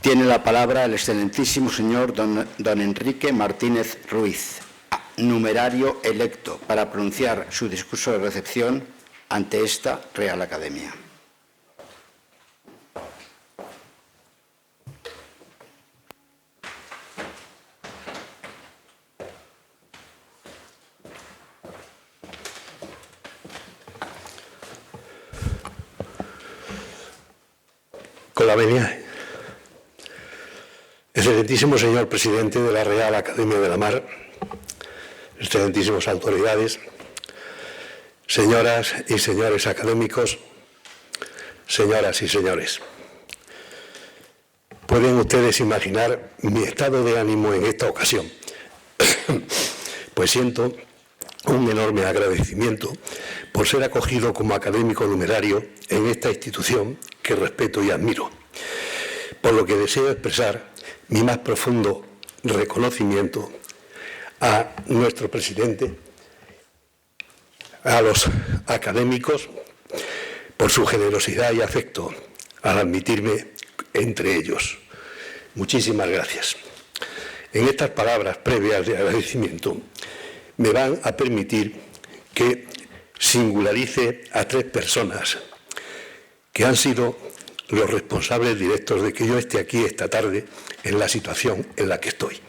Tiene la palabra el excelentísimo señor don Enrique Martínez Ruiz, numerario electo, para pronunciar su discurso de recepción ante esta Real Academia. Con la venia. Excelentísimo señor presidente de la Real Academia de la Mar, excelentísimas autoridades, señoras y señores académicos, señoras y señores. Pueden ustedes imaginar mi estado de ánimo en esta ocasión, pues siento un enorme agradecimiento por ser acogido como académico numerario en esta institución que respeto y admiro, por lo que deseo expresar mi más profundo reconocimiento a nuestro presidente, a los académicos, por su generosidad y afecto al admitirme entre ellos. Muchísimas gracias. En estas palabras previas de agradecimiento me van a permitir que singularice a 3 personas que han sido los responsables directos de que yo esté aquí esta tarde en la situación en la que estoy.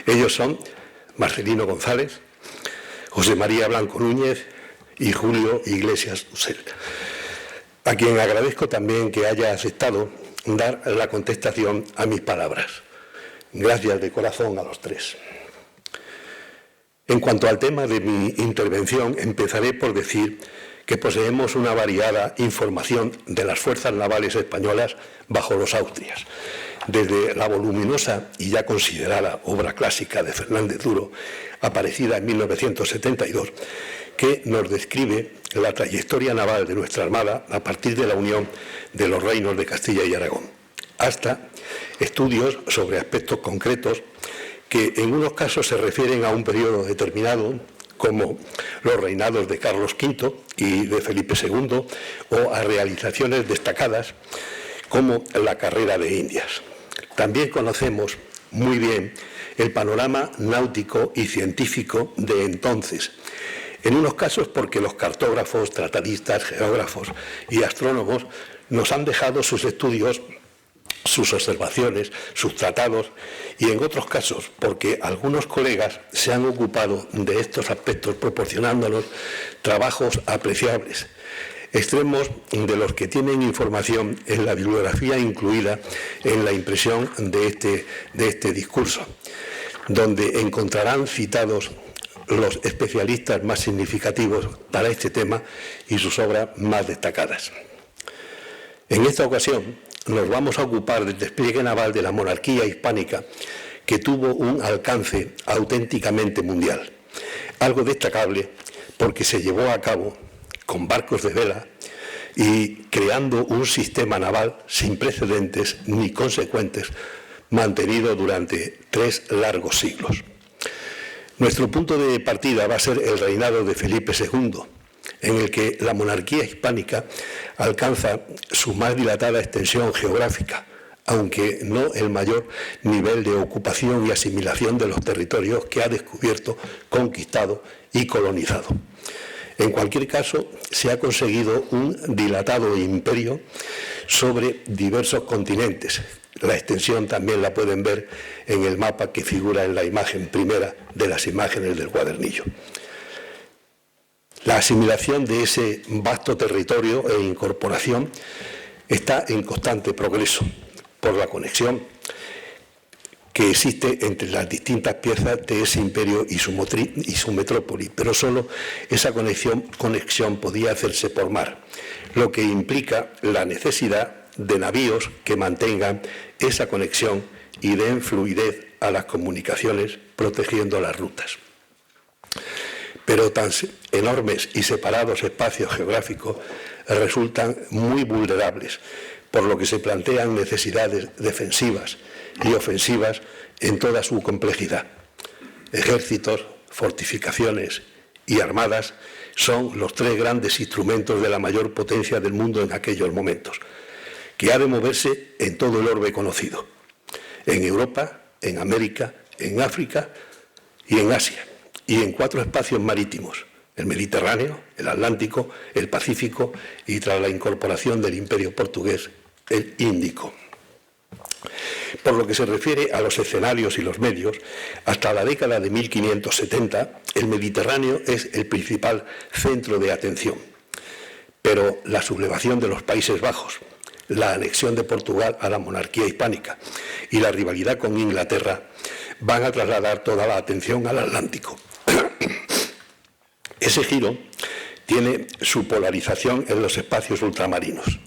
Ellos son Marcelino González, José María Blanco Núñez y Julio Iglesias Dussel, a quien agradezco también que haya aceptado dar la contestación a mis palabras. Gracias de corazón a los 3. En cuanto al tema de mi intervención, empezaré por decir que poseemos una variada información de las fuerzas navales españolas bajo los Austrias, desde la voluminosa y ya considerada obra clásica de Fernández Duro, aparecida en 1972, que nos describe la trayectoria naval de nuestra Armada a partir de la unión de los reinos de Castilla y Aragón, hasta estudios sobre aspectos concretos que en unos casos se refieren a un periodo determinado, como los reinados de Carlos V y de Felipe II, o a realizaciones destacadas como la carrera de Indias. También conocemos muy bien el panorama náutico y científico de entonces, en unos casos porque los cartógrafos, tratadistas, geógrafos y astrónomos nos han dejado sus estudios, sus observaciones, sus tratados, y en otros casos porque algunos colegas se han ocupado de estos aspectos proporcionándonos trabajos apreciables, extremos de los que tienen información en la bibliografía incluida en la impresión de este discurso, donde encontrarán citados los especialistas más significativos para este tema y sus obras más destacadas. En esta ocasión nos vamos a ocupar del despliegue naval de la monarquía hispánica, que tuvo un alcance auténticamente mundial, algo destacable porque se llevó a cabo con barcos de vela y creando un sistema naval sin precedentes ni consecuentes, mantenido durante 3 largos siglos. Nuestro punto de partida va a ser el reinado de Felipe II, en el que la monarquía hispánica alcanza su más dilatada extensión geográfica, aunque no el mayor nivel de ocupación y asimilación de los territorios que ha descubierto, conquistado y colonizado. En cualquier caso, se ha conseguido un dilatado imperio sobre diversos continentes. La extensión también la pueden ver en el mapa que figura en la imagen primera de las imágenes del cuadernillo. La asimilación de ese vasto territorio e incorporación está en constante progreso por la conexión que existe entre las distintas piezas de ese imperio y su metrópoli, pero solo esa conexión podía hacerse por mar, lo que implica la necesidad de navíos que mantengan esa conexión y den fluidez a las comunicaciones, protegiendo las rutas. Pero tan enormes y separados espacios geográficos resultan muy vulnerables, por lo que se plantean necesidades defensivas y ofensivas en toda su complejidad. Ejércitos, fortificaciones y armadas son los 3 grandes instrumentos de la mayor potencia del mundo en aquellos momentos, que ha de moverse en todo el orbe conocido, en Europa, en América, en África y en Asia, y en 4 espacios marítimos: el Mediterráneo, el Atlántico, el Pacífico y, tras la incorporación del Imperio portugués, el Índico. Por lo que se refiere a los escenarios y los medios, hasta la década de 1570 el Mediterráneo es el principal centro de atención. Pero la sublevación de los Países Bajos, la anexión de Portugal a la monarquía hispánica y la rivalidad con Inglaterra van a trasladar toda la atención al Atlántico. Ese giro tiene su polarización en los espacios ultramarinos,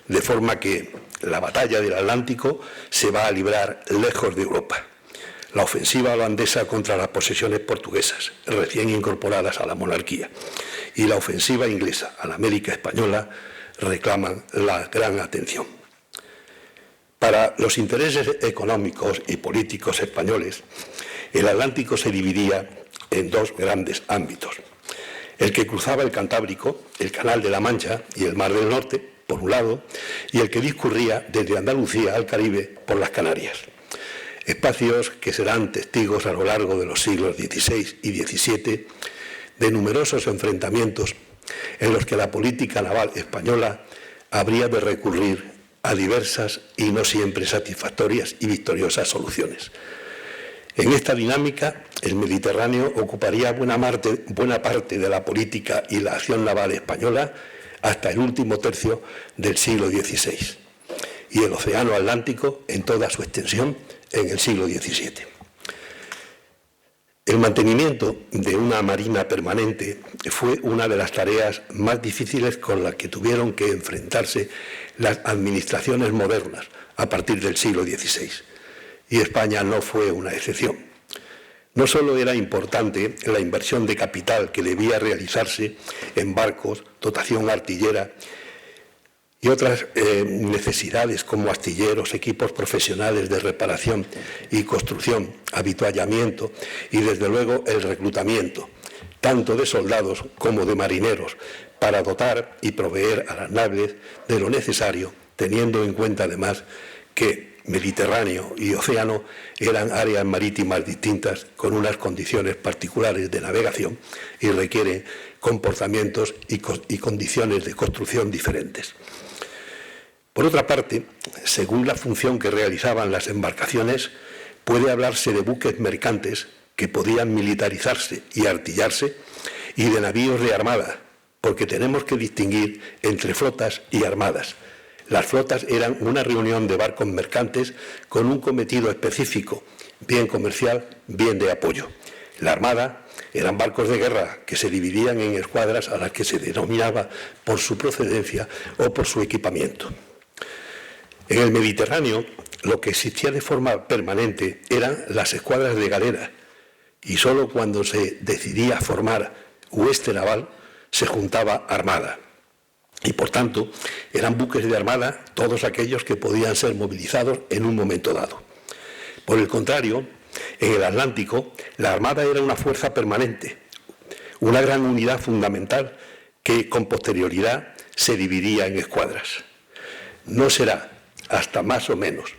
de forma que la batalla del Atlántico se va a librar lejos de Europa. La ofensiva holandesa contra las posesiones portuguesas, recién incorporadas a la monarquía, y la ofensiva inglesa a la América española reclaman la gran atención. Para los intereses económicos y políticos españoles, el Atlántico se dividía en 2 grandes ámbitos: el que cruzaba el Cantábrico, el Canal de la Mancha y el Mar del Norte, por un lado, y el que discurría desde Andalucía al Caribe por las Canarias. Espacios que serán testigos a lo largo de los siglos XVI y XVII de numerosos enfrentamientos en los que la política naval española habría de recurrir a diversas y no siempre satisfactorias y victoriosas soluciones. En esta dinámica, el Mediterráneo ocuparía buena parte de la política y la acción naval española hasta el último tercio del siglo XVI, y el Océano Atlántico en toda su extensión en el siglo XVII. El mantenimiento de una marina permanente fue una de las tareas más difíciles con las que tuvieron que enfrentarse las administraciones modernas a partir del siglo XVI, y España no fue una excepción. No solo era importante la inversión de capital que debía realizarse en barcos, dotación artillera y otras necesidades como astilleros, equipos profesionales de reparación y construcción, habituallamiento y, desde luego, el reclutamiento, tanto de soldados como de marineros, para dotar y proveer a las naves de lo necesario, teniendo en cuenta además que Mediterráneo y océano eran áreas marítimas distintas con unas condiciones particulares de navegación y requieren comportamientos y condiciones de construcción diferentes. Por otra parte, según la función que realizaban las embarcaciones, puede hablarse de buques mercantes que podían militarizarse y artillarse y de navíos de armada, porque tenemos que distinguir entre flotas y armadas. Las flotas eran una reunión de barcos mercantes con un cometido específico, bien comercial, bien de apoyo. La armada eran barcos de guerra que se dividían en escuadras a las que se denominaba por su procedencia o por su equipamiento. En el Mediterráneo, lo que existía de forma permanente eran las escuadras de galera, y solo cuando se decidía formar hueste naval se juntaba armada. Y, por tanto, eran buques de armada todos aquellos que podían ser movilizados en un momento dado. Por el contrario, en el Atlántico, la armada era una fuerza permanente, una gran unidad fundamental que, con posterioridad, se dividía en escuadras. No será hasta más o menos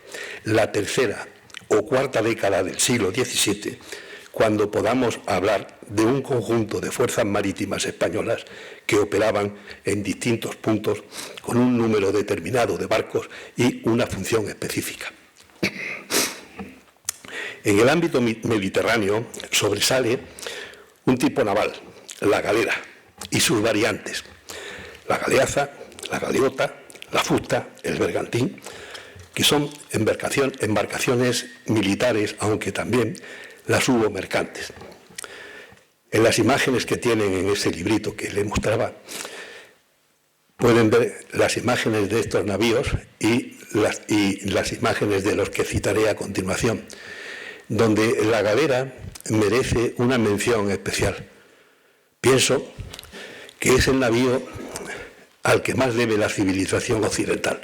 la tercera o cuarta década del siglo XVII cuando podamos hablar de un conjunto de fuerzas marítimas españolas que operaban en distintos puntos con un número determinado de barcos y una función específica. En el ámbito mediterráneo sobresale un tipo naval, la galera, y sus variantes: la galeaza, la galeota, la fusta, el bergantín, que son embarcaciones militares, aunque también las hubo mercantes. En las imágenes que tienen en ese librito que les mostraba, pueden ver las imágenes de estos navíos y las imágenes de los que citaré a continuación, donde la galera merece una mención especial. Pienso que es el navío al que más debe la civilización occidental,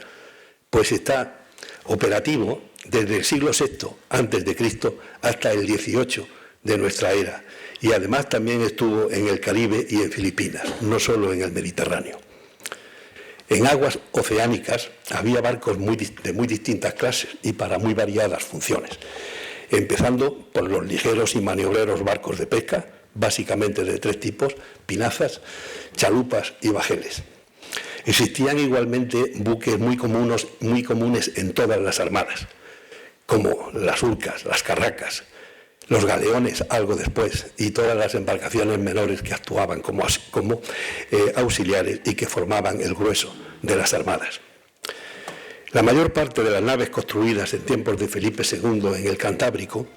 pues está operativo desde el siglo VI a.C. hasta el XVIII de nuestra era, y además también estuvo en el Caribe y en Filipinas, no solo en el Mediterráneo. En aguas oceánicas había barcos de muy distintas clases y para muy variadas funciones, empezando por los ligeros y maniobreros barcos de pesca, básicamente de 3 tipos: pinazas, chalupas y bajeles. Existían igualmente buques muy comunes en todas las armadas, como las urcas, las carracas, los galeones algo después y todas las embarcaciones menores que actuaban como auxiliares y que formaban el grueso de las armadas. La mayor parte de las naves construidas en tiempos de Felipe II en el Cantábrico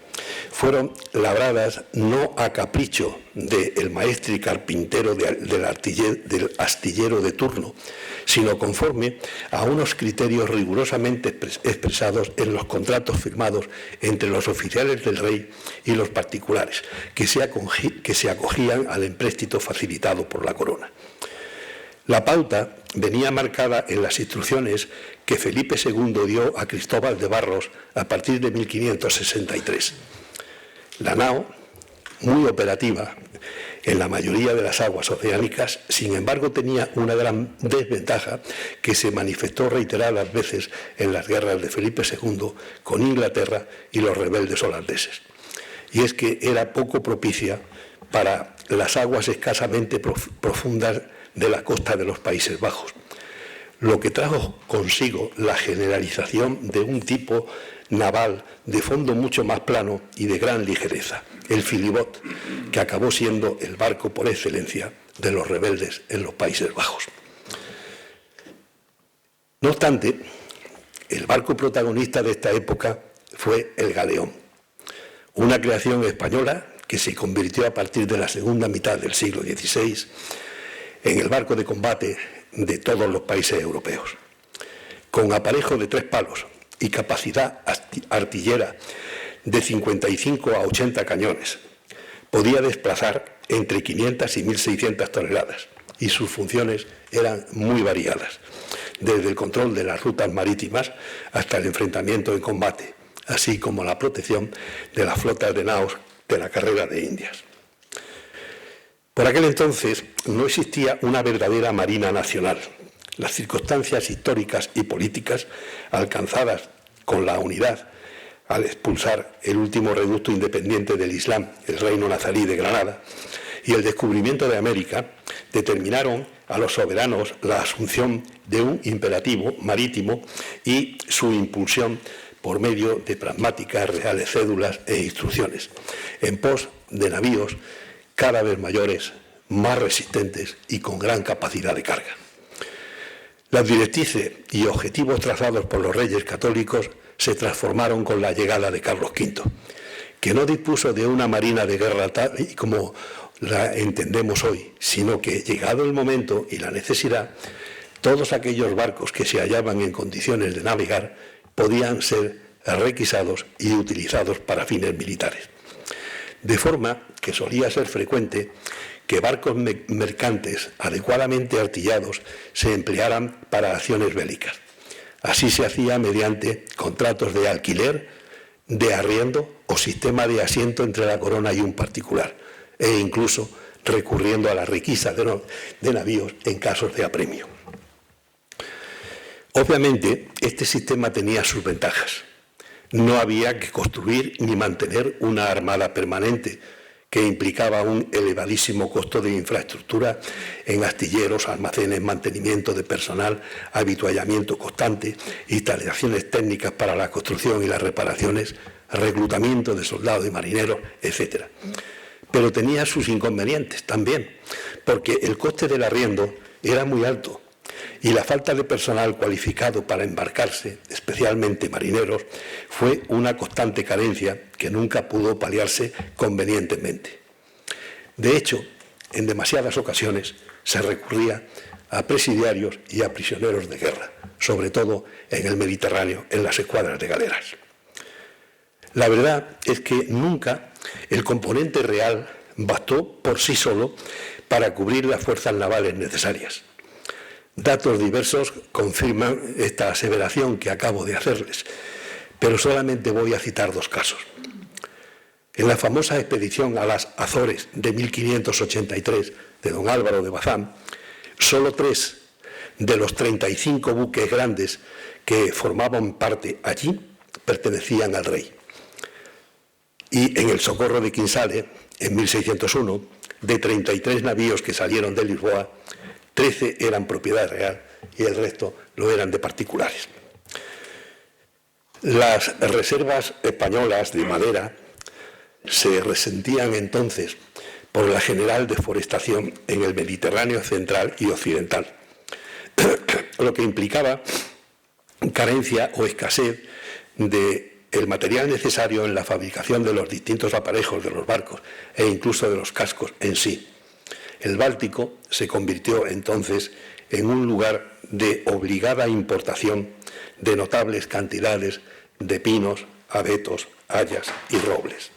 fueron labradas no a capricho del maestre y carpintero del astillero de turno, sino conforme a unos criterios rigurosamente expresados en los contratos firmados entre los oficiales del rey y los particulares, que se acogían al empréstito facilitado por la corona. La pauta venía marcada en las instrucciones que Felipe II dio a Cristóbal de Barros a partir de 1563. La nao, muy operativa en la mayoría de las aguas oceánicas, sin embargo tenía una gran desventaja que se manifestó reiteradas veces en las guerras de Felipe II con Inglaterra y los rebeldes holandeses. Y es que era poco propicia para las aguas escasamente profundas de la costa de los Países Bajos, lo que trajo consigo la generalización de un tipo naval de fondo mucho más plano y de gran ligereza, el filibot, que acabó siendo el barco por excelencia de los rebeldes en los Países Bajos. No obstante, el barco protagonista de esta época fue el galeón, una creación española que se convirtió a partir de la segunda mitad del siglo XVI en el barco de combate de todos los países europeos. Con aparejo de 3 palos y capacidad artillera de 55 a 80 cañones, podía desplazar entre 500 y 1.600 toneladas y sus funciones eran muy variadas, desde el control de las rutas marítimas hasta el enfrentamiento en combate, así como la protección de las flotas de naos de la carrera de Indias. Por aquel entonces no existía una verdadera marina nacional. Las circunstancias históricas y políticas alcanzadas con la unidad al expulsar el último reducto independiente del Islam, el reino nazarí de Granada, y el descubrimiento de América, determinaron a los soberanos la asunción de un imperativo marítimo y su impulsión por medio de pragmáticas, reales cédulas e instrucciones, en pos de navíos cada vez mayores, más resistentes y con gran capacidad de carga. Las directrices y objetivos trazados por los reyes católicos se transformaron con la llegada de Carlos V, que no dispuso de una marina de guerra tal y como la entendemos hoy, sino que, llegado el momento y la necesidad, todos aquellos barcos que se hallaban en condiciones de navegar podían ser requisados y utilizados para fines militares. De forma que solía ser frecuente que barcos mercantes adecuadamente artillados se emplearan para acciones bélicas. Así se hacía mediante contratos de alquiler, de arriendo o sistema de asiento entre la corona y un particular, e incluso recurriendo a la requisa de navíos en casos de apremio. Obviamente, este sistema tenía sus ventajas. No había que construir ni mantener una armada permanente, que implicaba un elevadísimo costo de infraestructura en astilleros, almacenes, mantenimiento de personal, habituallamiento constante, instalaciones técnicas para la construcción y las reparaciones, reclutamiento de soldados y marineros, etc. Pero tenía sus inconvenientes también, porque el coste del arriendo era muy alto y la falta de personal cualificado para embarcarse, especialmente marineros, fue una constante carencia que nunca pudo paliarse convenientemente. De hecho, en demasiadas ocasiones se recurría a presidiarios y a prisioneros de guerra, sobre todo en el Mediterráneo, en las escuadras de galeras. La verdad es que nunca el componente real bastó por sí solo para cubrir las fuerzas navales necesarias. Datos diversos confirman esta aseveración que acabo de hacerles, pero solamente voy a citar 2 casos. En la famosa expedición a las Azores de 1583 de don Álvaro de Bazán, solo 3 de los 35 buques grandes que formaban parte allí pertenecían al rey. Y en el Socorro de Quinsale, en 1601, de 33 navíos que salieron de Lisboa, 13 eran propiedad real y el resto lo eran de particulares. Las reservas españolas de madera se resentían entonces por la general deforestación en el Mediterráneo central y occidental, lo que implicaba carencia o escasez del material necesario en la fabricación de los distintos aparejos de los barcos e incluso de los cascos en sí. El Báltico se convirtió entonces en un lugar de obligada importación de notables cantidades de pinos, abetos, hayas y robles.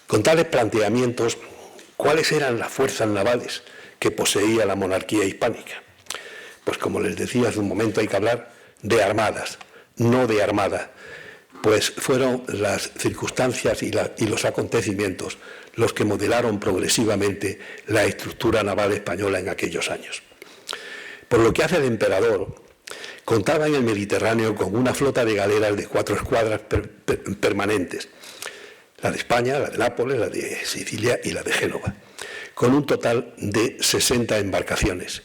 Con tales planteamientos, ¿cuáles eran las fuerzas navales que poseía la monarquía hispánica? Pues como les decía hace un momento, hay que hablar de armadas, no de armada, pues fueron las circunstancias y los acontecimientos los que modelaron progresivamente la estructura naval española en aquellos años. Por lo que hace al emperador, contaba en el Mediterráneo con una flota de galeras de 4 escuadras permanentes, la de España, la de Nápoles, la de Sicilia y la de Génova, con un total de 60 embarcaciones,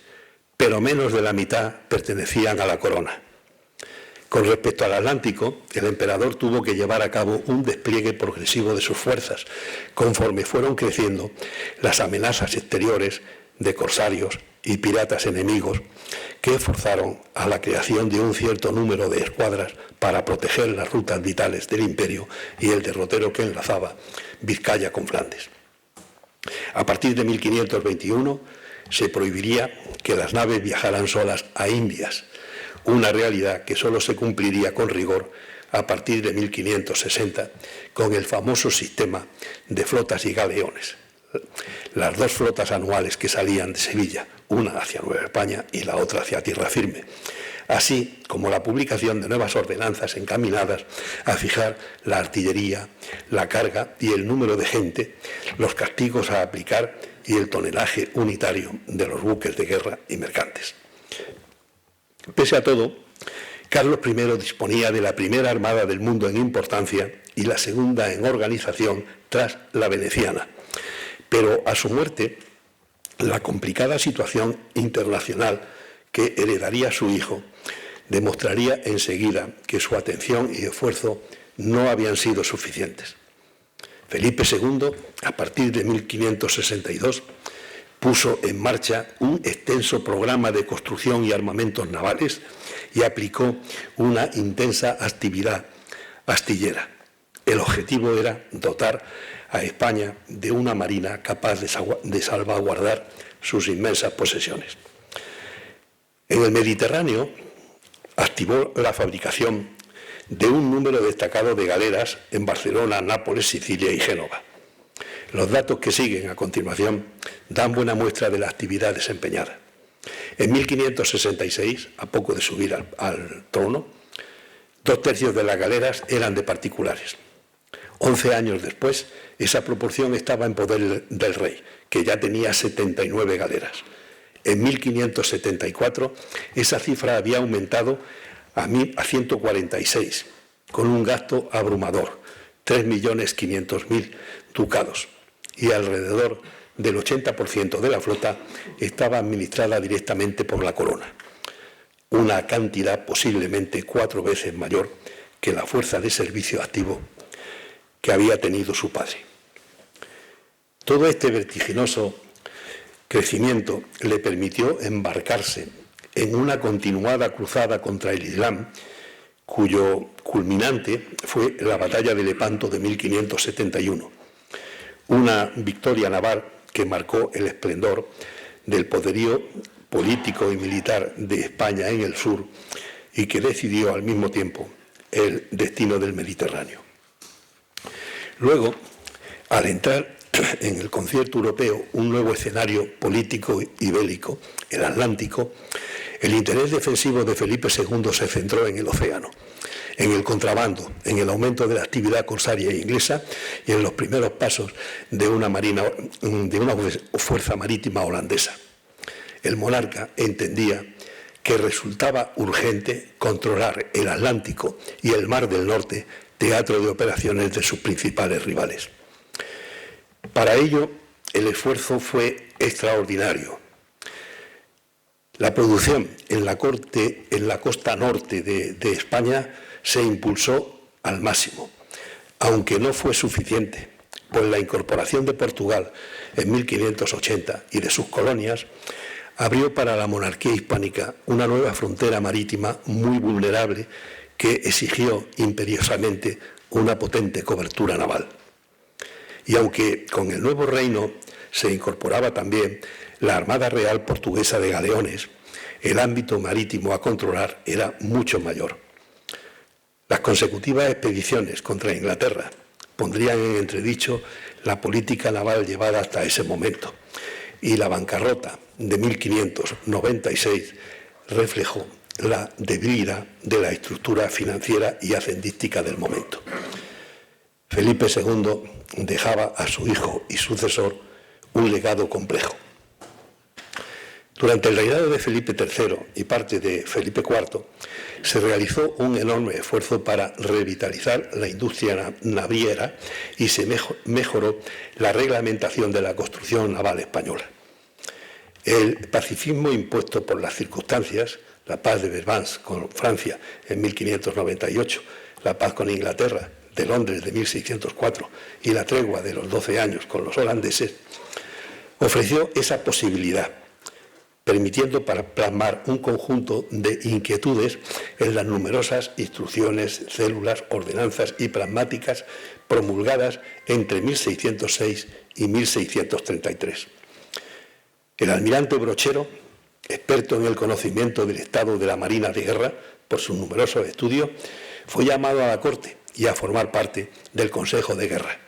pero menos de la mitad pertenecían a la corona. Con respecto al Atlántico, el emperador tuvo que llevar a cabo un despliegue progresivo de sus fuerzas, conforme fueron creciendo las amenazas exteriores de corsarios y piratas enemigos que forzaron a la creación de un cierto número de escuadras para proteger las rutas vitales del imperio y el derrotero que enlazaba Vizcaya con Flandes. A partir de 1521 se prohibiría que las naves viajaran solas a Indias, una realidad que solo se cumpliría con rigor a partir de 1560 con el famoso sistema de flotas y galeones. Las 2 flotas anuales que salían de Sevilla, una hacia Nueva España y la otra hacia tierra firme, así como la publicación de nuevas ordenanzas encaminadas a fijar la artillería, la carga y el número de gente, los castigos a aplicar y el tonelaje unitario de los buques de guerra y mercantes. Pese a todo, Carlos I disponía de la primera armada del mundo en importancia y la segunda en organización tras la veneciana. Pero a su muerte, la complicada situación internacional que heredaría su hijo demostraría enseguida que su atención y esfuerzo no habían sido suficientes. Felipe II, a partir de 1562, puso en marcha un extenso programa de construcción y armamentos navales y aplicó una intensa actividad astillera. El objetivo era dotar a España de una marina capaz de salvaguardar sus inmensas posesiones. En el Mediterráneo activó la fabricación de un número destacado de galeras en Barcelona, Nápoles, Sicilia y Génova. Los datos que siguen a continuación dan buena muestra de la actividad desempeñada. En 1566, a poco de subir al trono, 2/3 de las galeras eran de particulares. 11 años después, esa proporción estaba en poder del rey, que ya tenía 79 galeras. En 1574, esa cifra había aumentado a 146, con un gasto abrumador, 3.500.000 ducados, y alrededor del 80% de la flota estaba administrada directamente por la corona, una cantidad posiblemente 4 veces mayor que la fuerza de servicio activo que había tenido su padre. Todo este vertiginoso crecimiento le permitió embarcarse en una continuada cruzada contra el Islam, cuyo culminante fue la batalla de Lepanto de 1571, una victoria naval que marcó el esplendor del poderío político y militar de España en el sur y que decidió al mismo tiempo el destino del Mediterráneo. Luego, al entrar en el concierto europeo un nuevo escenario político y bélico, el Atlántico, el interés defensivo de Felipe II se centró en el océano, en el contrabando, en el aumento de la actividad corsaria inglesa y en los primeros pasos de una fuerza marítima holandesa. el monarca entendía que resultaba urgente controlar el Atlántico y el Mar del Norte, teatro de operaciones de sus principales rivales. Para ello, el esfuerzo fue extraordinario. La producción en la costa norte de España se impulsó al máximo, aunque no fue suficiente, pues la incorporación de Portugal en 1580 y de sus colonias abrió para la monarquía hispánica una nueva frontera marítima muy vulnerable que exigió imperiosamente una potente cobertura naval. Y aunque con el nuevo reino se incorporaba también la Armada Real Portuguesa de Galeones, el ámbito marítimo a controlar era mucho mayor. Las consecutivas expediciones contra Inglaterra pondrían en entredicho la política naval llevada hasta ese momento, y la bancarrota de 1596 reflejó la debilidad de la estructura financiera y hacendística del momento. Felipe II dejaba a su hijo y sucesor un legado complejo. Durante el reinado de Felipe III y parte de Felipe IV, se realizó un enorme esfuerzo para revitalizar la industria naviera y se mejoró la reglamentación de la construcción naval española. El pacifismo impuesto por las circunstancias, la paz de Vervins con Francia en 1598, la paz con Inglaterra de Londres de 1604 y la tregua de los 12 años con los holandeses, ofreció esa posibilidad, permitiendo plasmar un conjunto de inquietudes en las numerosas instrucciones, células, ordenanzas y pragmáticas promulgadas entre 1606 y 1633. El almirante Brochero, experto en el conocimiento del estado de la Marina de Guerra por sus numerosos estudios, fue llamado a la corte y a formar parte del Consejo de Guerra,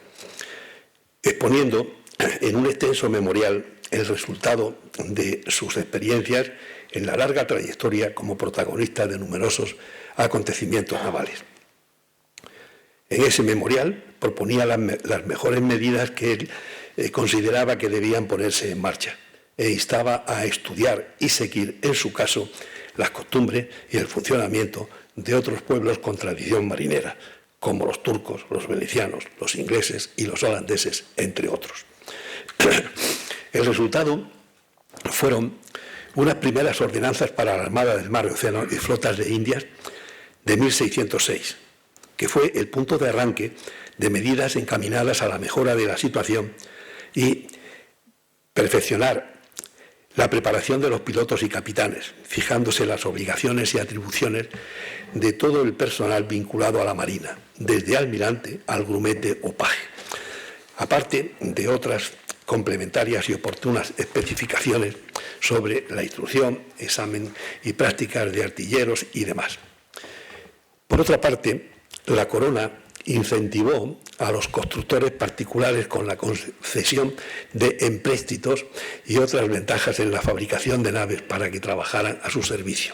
exponiendo en un extenso memorial el resultado de sus experiencias en la larga trayectoria como protagonista de numerosos acontecimientos navales. En ese memorial proponía las mejores medidas que él consideraba que debían ponerse en marcha e instaba a estudiar y seguir, en su caso, las costumbres y el funcionamiento de otros pueblos con tradición marinera, como los turcos, los venecianos, los ingleses y los holandeses, entre otros. El resultado fueron unas primeras ordenanzas para la Armada del Mar y Océano y flotas de Indias de 1606, que fue el punto de arranque de medidas encaminadas a la mejora de la situación y perfeccionar la preparación de los pilotos y capitanes, fijándose las obligaciones y atribuciones de todo el personal vinculado a la Marina, desde almirante al grumete o paje, aparte de otras complementarias y oportunas especificaciones sobre la instrucción, examen y prácticas de artilleros y demás. Por otra parte, la Corona incentivó a los constructores particulares con la concesión de empréstitos y otras ventajas en la fabricación de naves para que trabajaran a su servicio.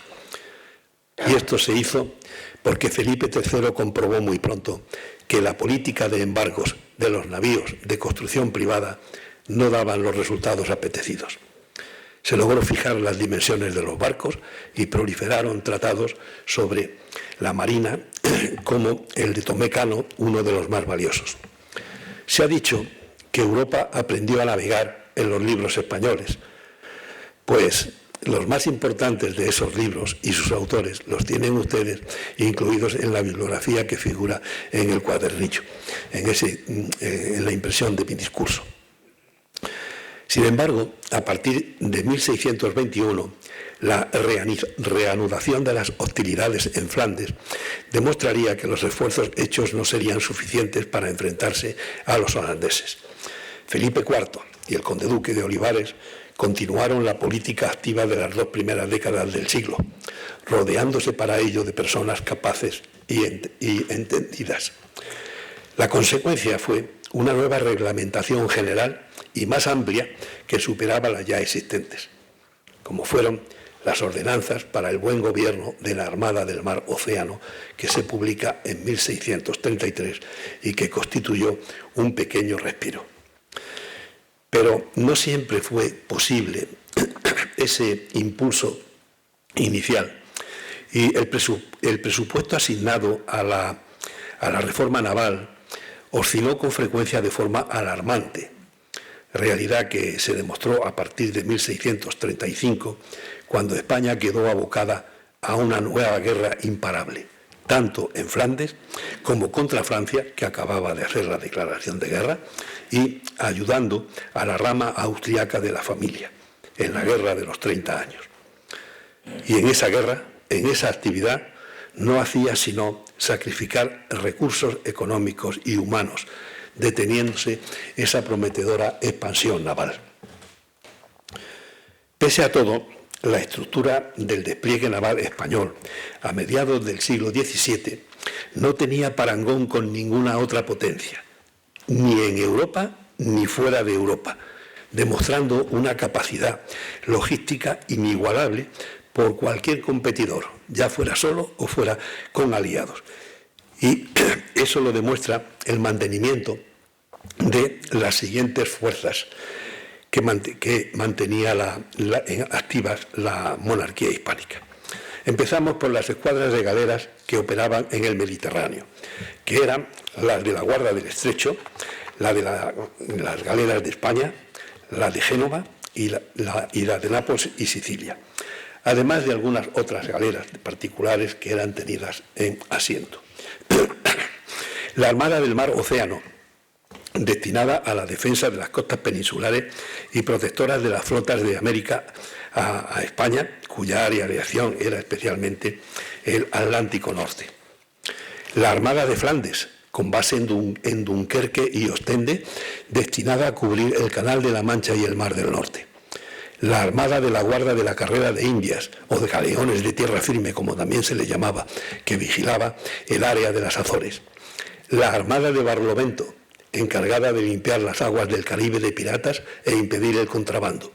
Y esto se hizo porque Felipe III comprobó muy pronto que la política de embargos de los navíos de construcción privada no daban los resultados apetecidos. Se logró fijar las dimensiones de los barcos y proliferaron tratados sobre la marina como el de Tomé Cano, uno de los más valiosos. Se ha dicho que Europa aprendió a navegar en los libros españoles, pues los más importantes de esos libros y sus autores los tienen ustedes incluidos en la bibliografía que figura en el cuadernillo, en la impresión de mi discurso. Sin embargo, a partir de 1621, la reanudación de las hostilidades en Flandes demostraría que los esfuerzos hechos no serían suficientes para enfrentarse a los holandeses. Felipe IV y el conde duque de Olivares continuaron la política activa de las 2 primeras décadas del siglo, rodeándose para ello de personas capaces y entendidas. La consecuencia fue una nueva reglamentación general y más amplia que superaba las ya existentes, como fueron las ordenanzas para el buen gobierno de la Armada del Mar Océano, que se publica en 1633 y que constituyó un pequeño respiro. Pero no siempre fue posible ese impulso inicial y el presupuesto asignado a la reforma naval osciló con frecuencia de forma alarmante, realidad que se demostró a partir de 1635, cuando España quedó abocada a una nueva guerra imparable, tanto en Flandes como contra Francia, que acababa de hacer la declaración de guerra, y ayudando a la rama austriaca de la familia, en la guerra de los 30 años. Y en esa guerra, en esa actividad, no hacía sino sacrificar recursos económicos y humanos, deteniéndose esa prometedora expansión naval. Pese a todo, la estructura del despliegue naval español a mediados del siglo XVII no tenía parangón con ninguna otra potencia, ni en Europa ni fuera de Europa, demostrando una capacidad logística inigualable por cualquier competidor, ya fuera solo o fuera con aliados. Y eso lo demuestra el mantenimiento de las siguientes fuerzas que mantenía activas la monarquía hispánica. Empezamos por las escuadras de galeras que operaban en el Mediterráneo, que eran las de la Guardia del Estrecho, la de las galeras de España, la de Génova y la de Nápoles y Sicilia, además de algunas otras galeras particulares que eran tenidas en asiento. La Armada del Mar Océano, destinada a la defensa de las costas peninsulares y protectoras de las flotas de América a España, cuya área de acción era especialmente el Atlántico Norte. La Armada de Flandes, con base en Dunkerque y Ostende, destinada a cubrir el Canal de la Mancha y el Mar del Norte. La Armada de la Guardia de la Carrera de Indias, o de galeones de tierra firme, como también se le llamaba, que vigilaba el área de las Azores. La Armada de Barlovento, encargada de limpiar las aguas del Caribe de piratas e impedir el contrabando.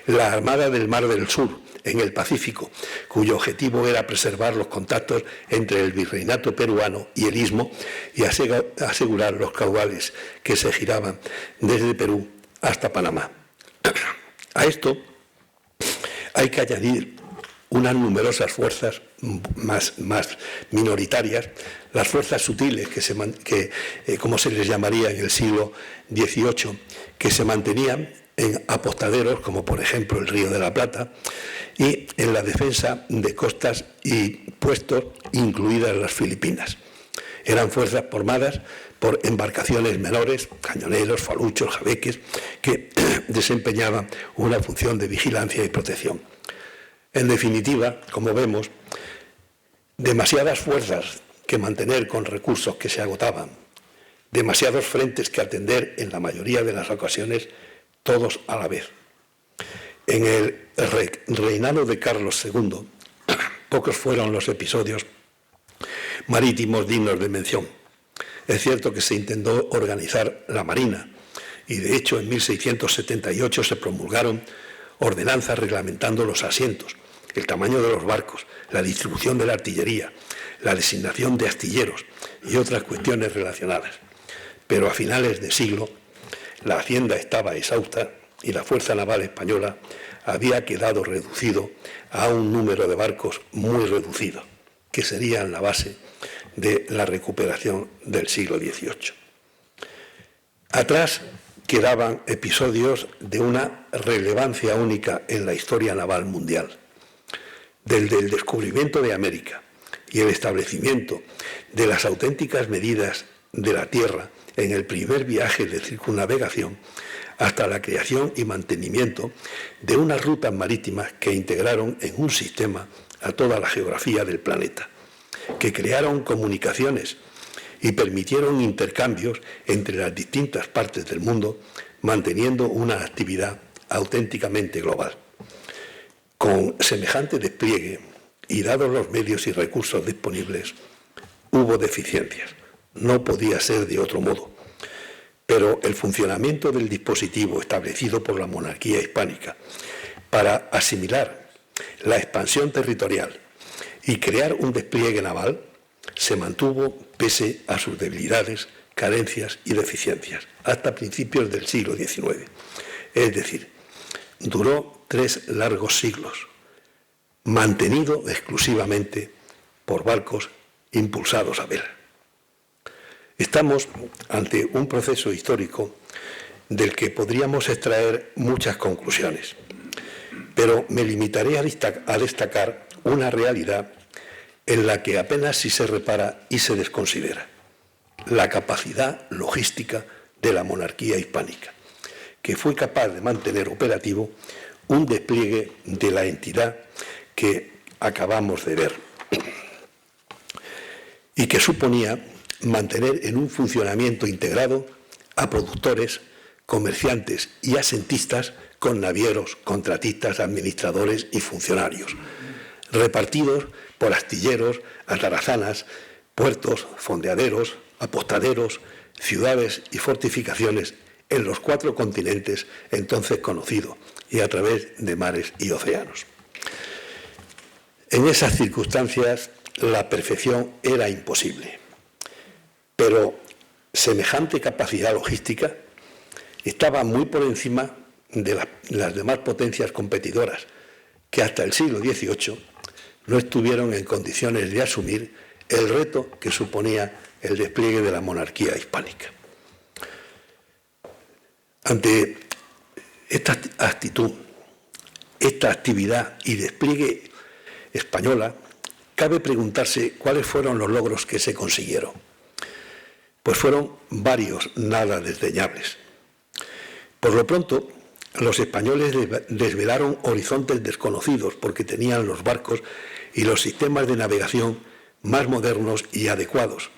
La Armada del Mar del Sur, en el Pacífico, cuyo objetivo era preservar los contactos entre el virreinato peruano y el Istmo y asegurar los caudales que se giraban desde Perú hasta Panamá. A esto hay que añadir unas numerosas fuerzas más minoritarias, las fuerzas sutiles, como se les llamaría en el siglo XVIII, que se mantenían en apostaderos, como por ejemplo el Río de la Plata, y en la defensa de costas y puestos, incluidas las Filipinas. Eran fuerzas formadas por embarcaciones menores, cañoneros, faluchos, jabeques, que desempeñaban una función de vigilancia y protección. En definitiva, como vemos, demasiadas fuerzas que mantener con recursos que se agotaban, demasiados frentes que atender en la mayoría de las ocasiones, todos a la vez. En el reinado de Carlos II, pocos fueron los episodios marítimos dignos de mención. Es cierto que se intentó organizar la Marina y, de hecho, en 1678 se promulgaron ordenanzas reglamentando los asientos, el tamaño de los barcos, la distribución de la artillería, la designación de astilleros y otras cuestiones relacionadas. Pero a finales de siglo, la hacienda estaba exhausta y la Fuerza Naval Española había quedado reducido a un número de barcos muy reducido, que serían la base de la recuperación del siglo XVIII. Atrás quedaban episodios de una relevancia única en la historia naval mundial, desde el descubrimiento de América y el establecimiento de las auténticas medidas de la Tierra en el primer viaje de circunnavegación, hasta la creación y mantenimiento de unas rutas marítimas que integraron en un sistema a toda la geografía del planeta, que crearon comunicaciones y permitieron intercambios entre las distintas partes del mundo, manteniendo una actividad auténticamente global. Con semejante despliegue y dados los medios y recursos disponibles, hubo deficiencias. No podía ser de otro modo. Pero el funcionamiento del dispositivo establecido por la monarquía hispánica para asimilar la expansión territorial y crear un despliegue naval se mantuvo pese a sus debilidades, carencias y deficiencias hasta principios del siglo XIX. Es decir, duró 3 largos siglos, mantenido exclusivamente por barcos impulsados a vela. Estamos ante un proceso histórico del que podríamos extraer muchas conclusiones, pero me limitaré a destacar una realidad en la que apenas si se repara y se desconsidera: la capacidad logística de la monarquía hispánica, que fue capaz de mantener operativo un despliegue de la entidad que acabamos de ver y que suponía mantener en un funcionamiento integrado a productores, comerciantes y asentistas con navieros, contratistas, administradores y funcionarios, repartidos por astilleros, atarazanas, puertos, fondeaderos, apostaderos, ciudades y fortificaciones en los 4 continentes entonces conocidos y a través de mares y océanos. En esas circunstancias la perfección era imposible, pero semejante capacidad logística estaba muy por encima de las demás potencias competidoras, que hasta el siglo XVIII no estuvieron en condiciones de asumir el reto que suponía el despliegue de la monarquía hispánica. Ante esta actitud, esta actividad y despliegue española, cabe preguntarse cuáles fueron los logros que se consiguieron. Pues fueron varios, nada desdeñables. Por lo pronto, los españoles desvelaron horizontes desconocidos porque tenían los barcos y los sistemas de navegación más modernos y adecuados.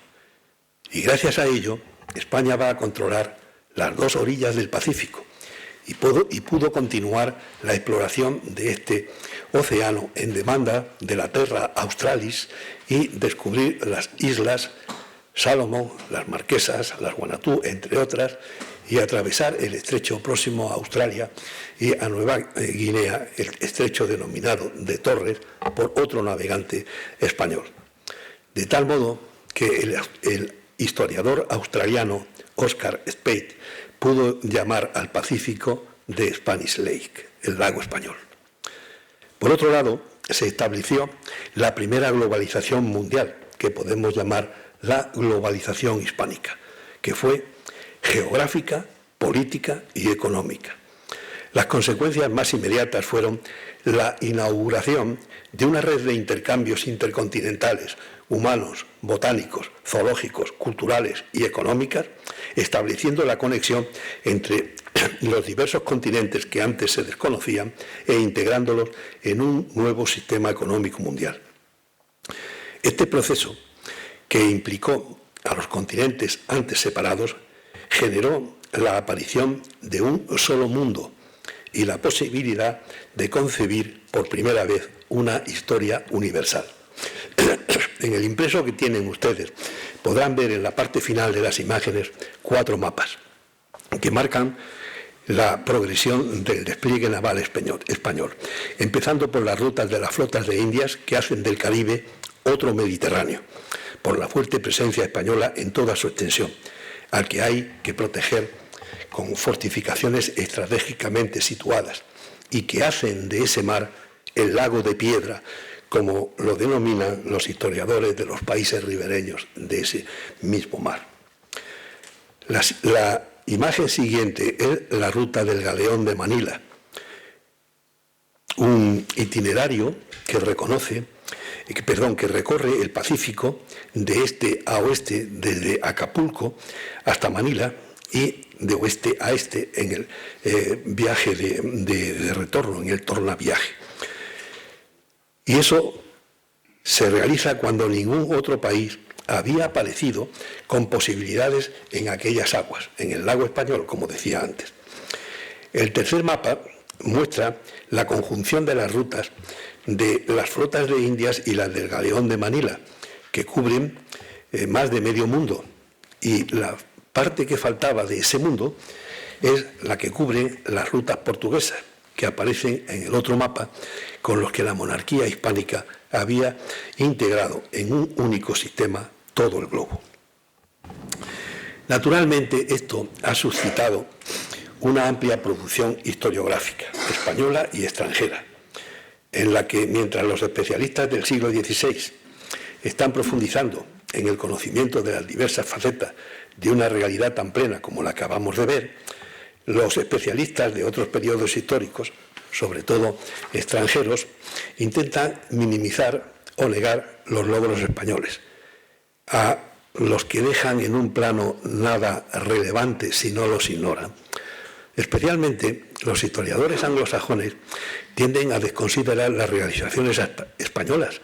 Y gracias a ello, España va a controlar las 2 orillas del Pacífico y pudo continuar la exploración de este océano en demanda de la Terra Australis y descubrir las islas Salomón, las Marquesas, las Guanatú, entre otras, y atravesar el estrecho próximo a Australia y a Nueva Guinea, el estrecho denominado de Torres, por otro navegante español. De tal modo que el historiador australiano Oscar Speight pudo llamar al Pacífico de Spanish Lake, el lago español. Por otro lado, se estableció la primera globalización mundial, que podemos llamar la globalización hispánica, que fue geográfica, política y económica. Las consecuencias más inmediatas fueron la inauguración de una red de intercambios intercontinentales, humanos, botánicos, zoológicos, culturales y económicas, estableciendo la conexión entre los diversos continentes que antes se desconocían e integrándolos en un nuevo sistema económico mundial. Este proceso, que implicó a los continentes antes separados, generó la aparición de un solo mundo y la posibilidad de concebir por primera vez una historia universal. En el impreso que tienen ustedes podrán ver en la parte final de las imágenes 4 mapas que marcan la progresión del despliegue naval español, empezando por las rutas de las flotas de Indias que hacen del Caribe otro Mediterráneo, por la fuerte presencia española en toda su extensión, al que hay que proteger con fortificaciones estratégicamente situadas y que hacen de ese mar el lago de piedra, como lo denominan los historiadores de los países ribereños de ese mismo mar. La imagen siguiente es la ruta del galeón de Manila, un itinerario que recorre el Pacífico de este a oeste desde Acapulco hasta Manila y de oeste a este en el viaje de retorno, en el tornaviaje. Y eso se realiza cuando ningún otro país había aparecido con posibilidades en aquellas aguas, en el lago español, como decía antes. El tercer mapa muestra la conjunción de las rutas de las flotas de Indias y las del galeón de Manila, que cubren más de medio mundo, y la parte que faltaba de ese mundo es la que cubre las rutas portuguesas, que aparecen en el otro mapa, con los que la monarquía hispánica había integrado en un único sistema todo el globo. Naturalmente, esto ha suscitado una amplia producción historiográfica, española y extranjera, en la que, mientras los especialistas del siglo XVI están profundizando en el conocimiento de las diversas facetas de una realidad tan plena como la que acabamos de ver, los especialistas de otros periodos históricos, sobre todo extranjeros, intentan minimizar o negar los logros españoles, a los que dejan en un plano nada relevante si no los ignoran. Especialmente los historiadores anglosajones tienden a desconsiderar las realizaciones españolas,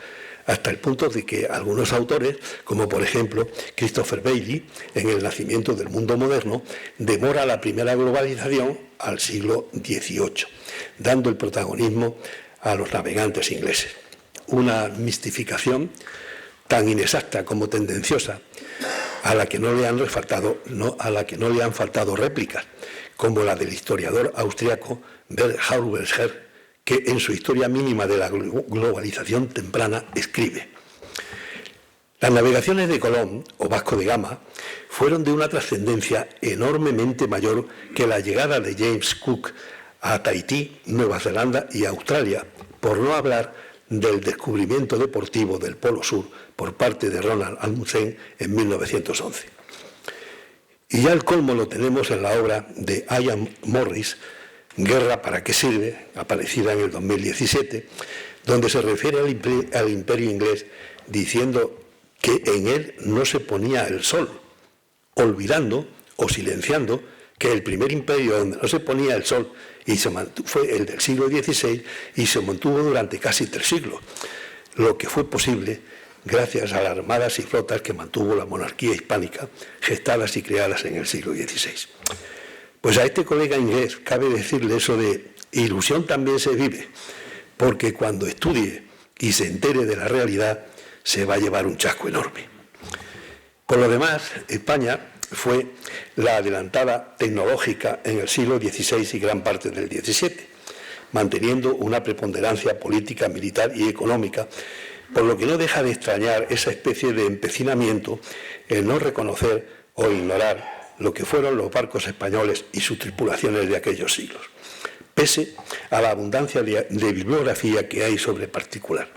hasta el punto de que algunos autores, como por ejemplo Christopher Bailey, en El nacimiento del mundo moderno, demora la primera globalización al siglo XVIII, dando el protagonismo a los navegantes ingleses. Una mistificación tan inexacta como tendenciosa, a la que no le han faltado réplicas, como la del historiador austriaco Bert Hauberger, que en su Historia mínima de la globalización temprana escribe: las navegaciones de Colón o Vasco de Gama fueron de una trascendencia enormemente mayor que la llegada de James Cook a Tahití, Nueva Zelanda y Australia, por no hablar del descubrimiento deportivo del Polo Sur por parte de Ronald Amundsen en 1911. Y ya el colmo lo tenemos en la obra de Ian Morris, Guerra para qué sirve, aparecida en el 2017, donde se refiere al imperio inglés diciendo que en él no se ponía el sol, olvidando o silenciando que el primer imperio donde no se ponía el sol fue el del siglo XVI y se mantuvo durante casi 3 siglos, lo que fue posible gracias a las armadas y flotas que mantuvo la monarquía hispánica, gestadas y creadas en el siglo XVI. Pues a este colega inglés cabe decirle eso de ilusión también se vive, porque cuando estudie y se entere de la realidad se va a llevar un chasco enorme. Por lo demás, España fue la adelantada tecnológica en el siglo XVI y gran parte del XVII, manteniendo una preponderancia política, militar y económica, por lo que no deja de extrañar esa especie de empecinamiento en no reconocer o ignorar lo que fueron los barcos españoles y sus tripulaciones de aquellos siglos, pese a la abundancia de bibliografía que hay sobre el particular.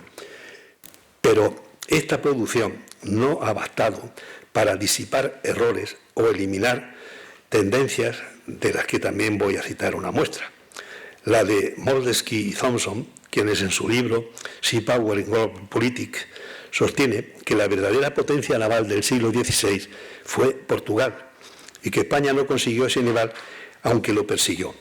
Pero esta producción no ha bastado para disipar errores o eliminar tendencias de las que también voy a citar una muestra. La de Moldesky y Thompson, quienes en su libro Sea Power in Global Politics sostiene que la verdadera potencia naval del siglo XVI fue Portugal y que España no consiguió ese nivel aunque lo persiguió.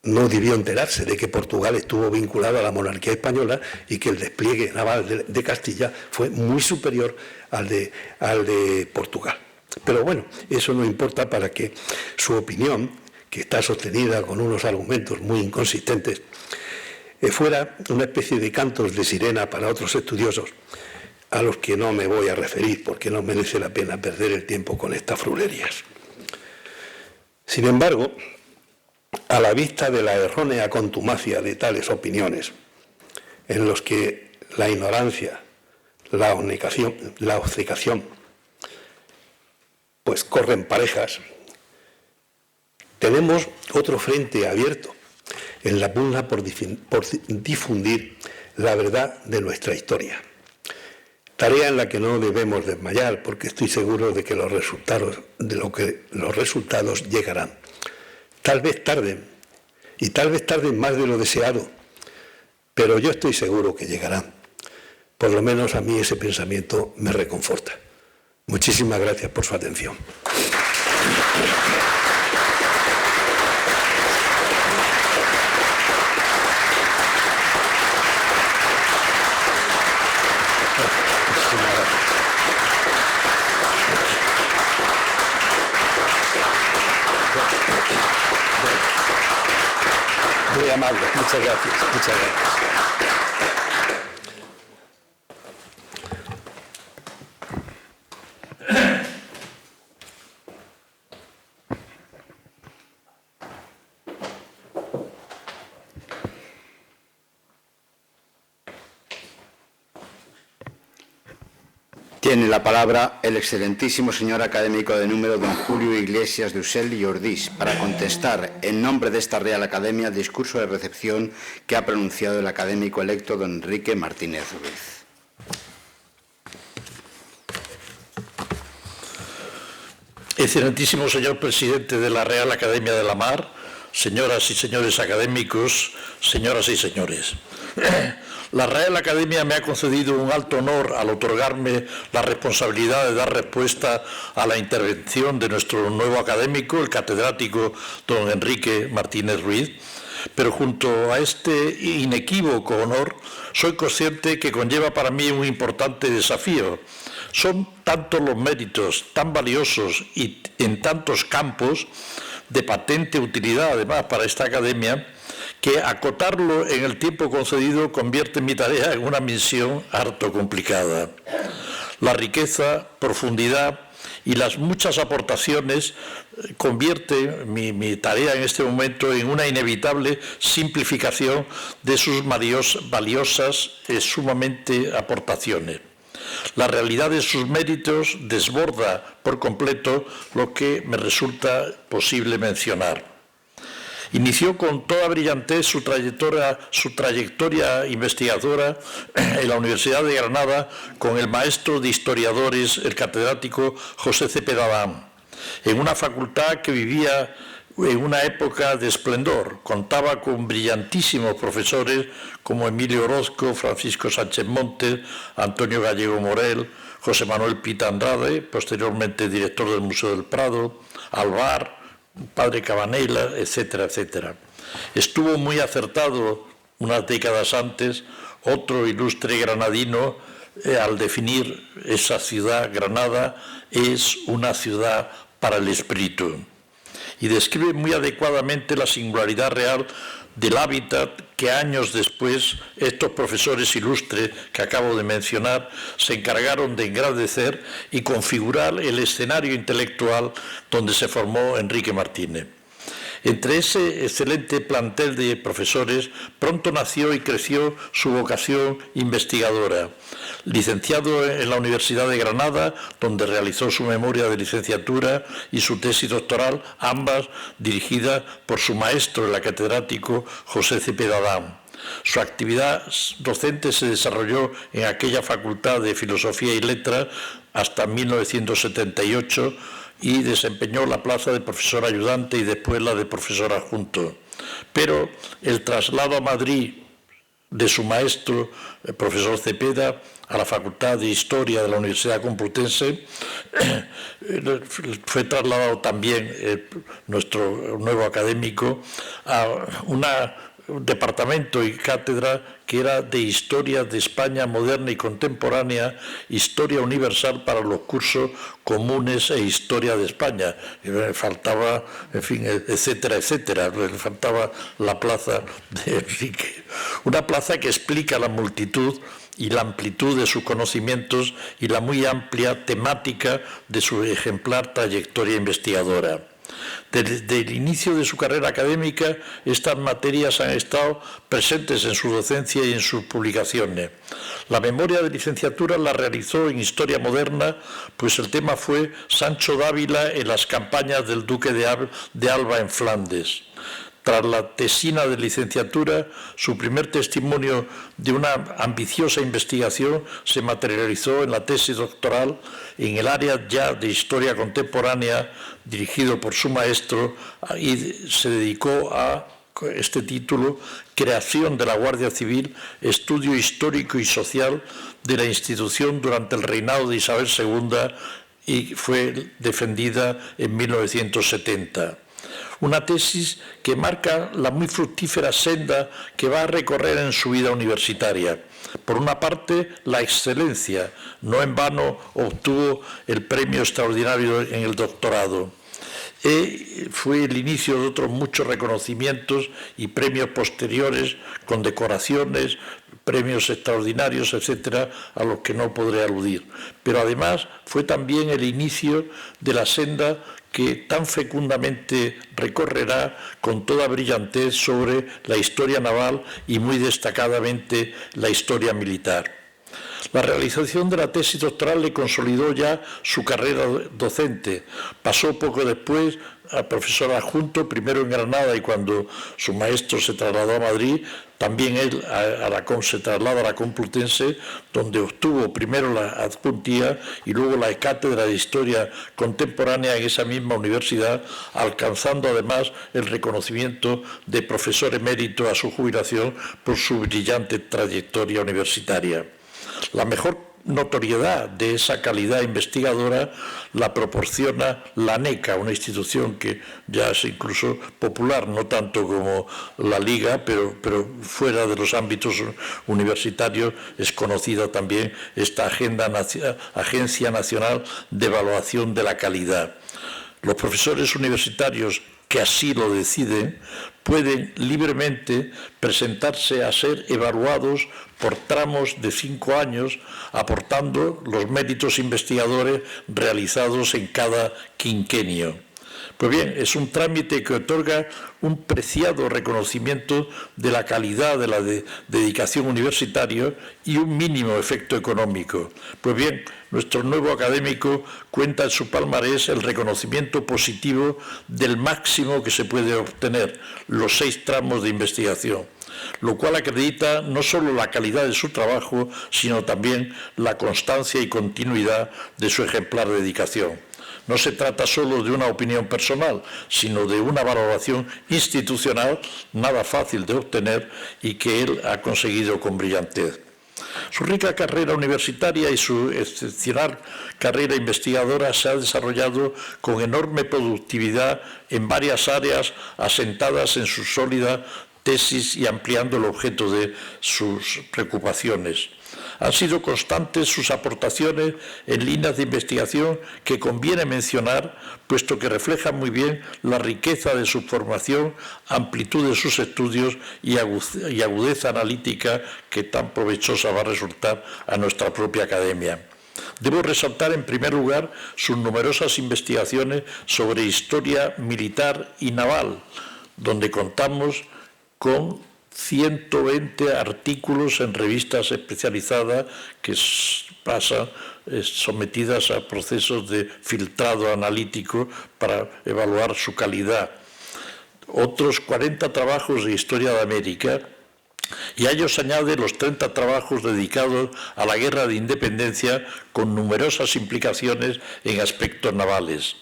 No debió enterarse de que Portugal estuvo vinculado a la monarquía española y que el despliegue naval de Castilla fue muy superior al de Portugal. Pero bueno, eso no importa para que su opinión, que está sostenida con unos argumentos muy inconsistentes, fuera una especie de cantos de sirena para otros estudiosos, a los que no me voy a referir porque no merece la pena perder el tiempo con estas frulerías. Sin embargo, a la vista de la errónea contumacia de tales opiniones, en los que la ignorancia, la obcecación, pues corren parejas, tenemos otro frente abierto en la pugna por difundir la verdad de nuestra historia. Tarea en la que no debemos desmayar, porque estoy seguro de que los resultados llegarán. Tal vez tarden, y tal vez tarden más de lo deseado, pero yo estoy seguro que llegarán. Por lo menos a mí ese pensamiento me reconforta. Muchísimas gracias por su atención. Muy amable, muchas gracias, muchas gracias. Tiene la palabra el excelentísimo señor académico de número don Julio Iglesias de Usel y Ordís para contestar en nombre de esta Real Academia el discurso de recepción que ha pronunciado el académico electo don Enrique Martínez Ruiz. Excelentísimo señor presidente de la Real Academia de la Mar, señoras y señores académicos, señoras y señores. La Real Academia me ha concedido un alto honor al otorgarme la responsabilidad de dar respuesta a la intervención de nuestro nuevo académico, el catedrático don Enrique Martínez Ruiz, pero junto a este inequívoco honor soy consciente que conlleva para mí un importante desafío. Son tantos los méritos tan valiosos y en tantos campos de patente utilidad además para esta academia que acotarlo en el tiempo concedido convierte mi tarea en una misión harto complicada. La riqueza, profundidad y las muchas aportaciones convierte mi tarea en este momento en una inevitable simplificación de sus valiosas sumamente aportaciones. La realidad de sus méritos desborda por completo lo que me resulta posible mencionar. Inició con toda brillantez su trayectoria investigadora en la Universidad de Granada con el maestro de historiadores, el catedrático José Cepeda Adán, en una facultad que vivía en una época de esplendor. Contaba con brillantísimos profesores como Emilio Orozco, Francisco Sánchez Montes, Antonio Gallego Morel, José Manuel Pita Andrade, posteriormente director del Museo del Prado, Alvar, padre Cabanela, etcétera, etcétera. Estuvo muy acertado unas décadas antes otro ilustre granadino al definir esa ciudad, Granada, es una ciudad para el espíritu. Y describe muy adecuadamente la singularidad real del hábitat que años después estos profesores ilustres que acabo de mencionar se encargaron de engrandecer y configurar el escenario intelectual donde se formó Enrique Martínez. Entre ese excelente plantel de profesores pronto nació y creció su vocación investigadora. Licenciado en la Universidad de Granada, donde realizó su memoria de licenciatura y su tesis doctoral, ambas dirigidas por su maestro, el catedrático José Cepeda Adán. Su actividad docente se desarrolló en aquella Facultad de Filosofía y Letras hasta 1978 y desempeñó la plaza de profesor ayudante y después la de profesor adjunto. Pero el traslado a Madrid de su maestro, el profesor Cepeda, a la Facultad de Historia de la Universidad Complutense, fue trasladado también nuestro nuevo académico a un departamento y cátedra que era de Historia de España moderna y contemporánea, Historia universal para los cursos comunes e Historia de España. Faltaba, en fin, etcétera, etcétera. Le faltaba la plaza de Enrique. Una plaza que explica la multitud y la amplitud de sus conocimientos y la muy amplia temática de su ejemplar trayectoria investigadora. Desde el inicio de su carrera académica, estas materias han estado presentes en su docencia y en sus publicaciones. La memoria de licenciatura la realizó en Historia Moderna, pues el tema fue Sancho Dávila en las campañas del Duque de Alba en Flandes. Tras la tesina de licenciatura, su primer testimonio de una ambiciosa investigación se materializó en la tesis doctoral en el área ya de Historia Contemporánea, dirigido por su maestro, y se dedicó a este título, Creación de la Guardia Civil, estudio histórico y social de la institución durante el reinado de Isabel II, y fue defendida en 1970. Una tesis que marca la muy fructífera senda que va a recorrer en su vida universitaria. Por una parte, la excelencia. No en vano obtuvo el premio extraordinario en el doctorado. Fue el inicio de otros muchos reconocimientos y premios posteriores, condecoraciones, premios extraordinarios, etcétera, a los que no podré aludir. Pero además fue también el inicio de la senda que tan fecundamente recorrerá con toda brillantez sobre la historia naval y muy destacadamente la historia militar. La realización de la tesis doctoral le consolidó ya su carrera docente. Pasó poco después a profesor adjunto, primero en Granada, y cuando su maestro se trasladó a Madrid, también él se traslada a la Complutense, donde obtuvo primero la adjuntía y luego la cátedra de Historia Contemporánea en esa misma universidad, alcanzando además el reconocimiento de profesor emérito a su jubilación por su brillante trayectoria universitaria. La mejor notoriedad de esa calidad investigadora la proporciona la NECA, una institución que ya es incluso popular, no tanto como la Liga, pero fuera de los ámbitos universitarios es conocida también esta Agencia Nacional de Evaluación de la Calidad. Los profesores universitarios que así lo deciden, pueden libremente presentarse a ser evaluados por tramos de 5 años, aportando los méritos investigadores realizados en cada quinquenio. Pues bien, es un trámite que otorga un preciado reconocimiento de la calidad de la dedicación universitaria y un mínimo efecto económico. Pues bien, nuestro nuevo académico cuenta en su palmarés el reconocimiento positivo del máximo que se puede obtener, los 6 tramos de investigación, lo cual acredita no solo la calidad de su trabajo, sino también la constancia y continuidad de su ejemplar dedicación. No se trata solo de una opinión personal, sino de una valoración institucional nada fácil de obtener y que él ha conseguido con brillantez. Su rica carrera universitaria y su excepcional carrera investigadora se ha desarrollado con enorme productividad en varias áreas asentadas en su sólida tesis y ampliando el objeto de sus preocupaciones. Han sido constantes sus aportaciones en líneas de investigación que conviene mencionar, puesto que reflejan muy bien la riqueza de su formación, amplitud de sus estudios y agudeza analítica que tan provechosa va a resultar a nuestra propia academia. Debo resaltar en primer lugar sus numerosas investigaciones sobre historia militar y naval, donde contamos con 120 artículos en revistas especializadas que pasan sometidas a procesos de filtrado analítico para evaluar su calidad. Otros 40 trabajos de historia de América, y a ellos se añaden los 30 trabajos dedicados a la Guerra de Independencia con numerosas implicaciones en aspectos navales,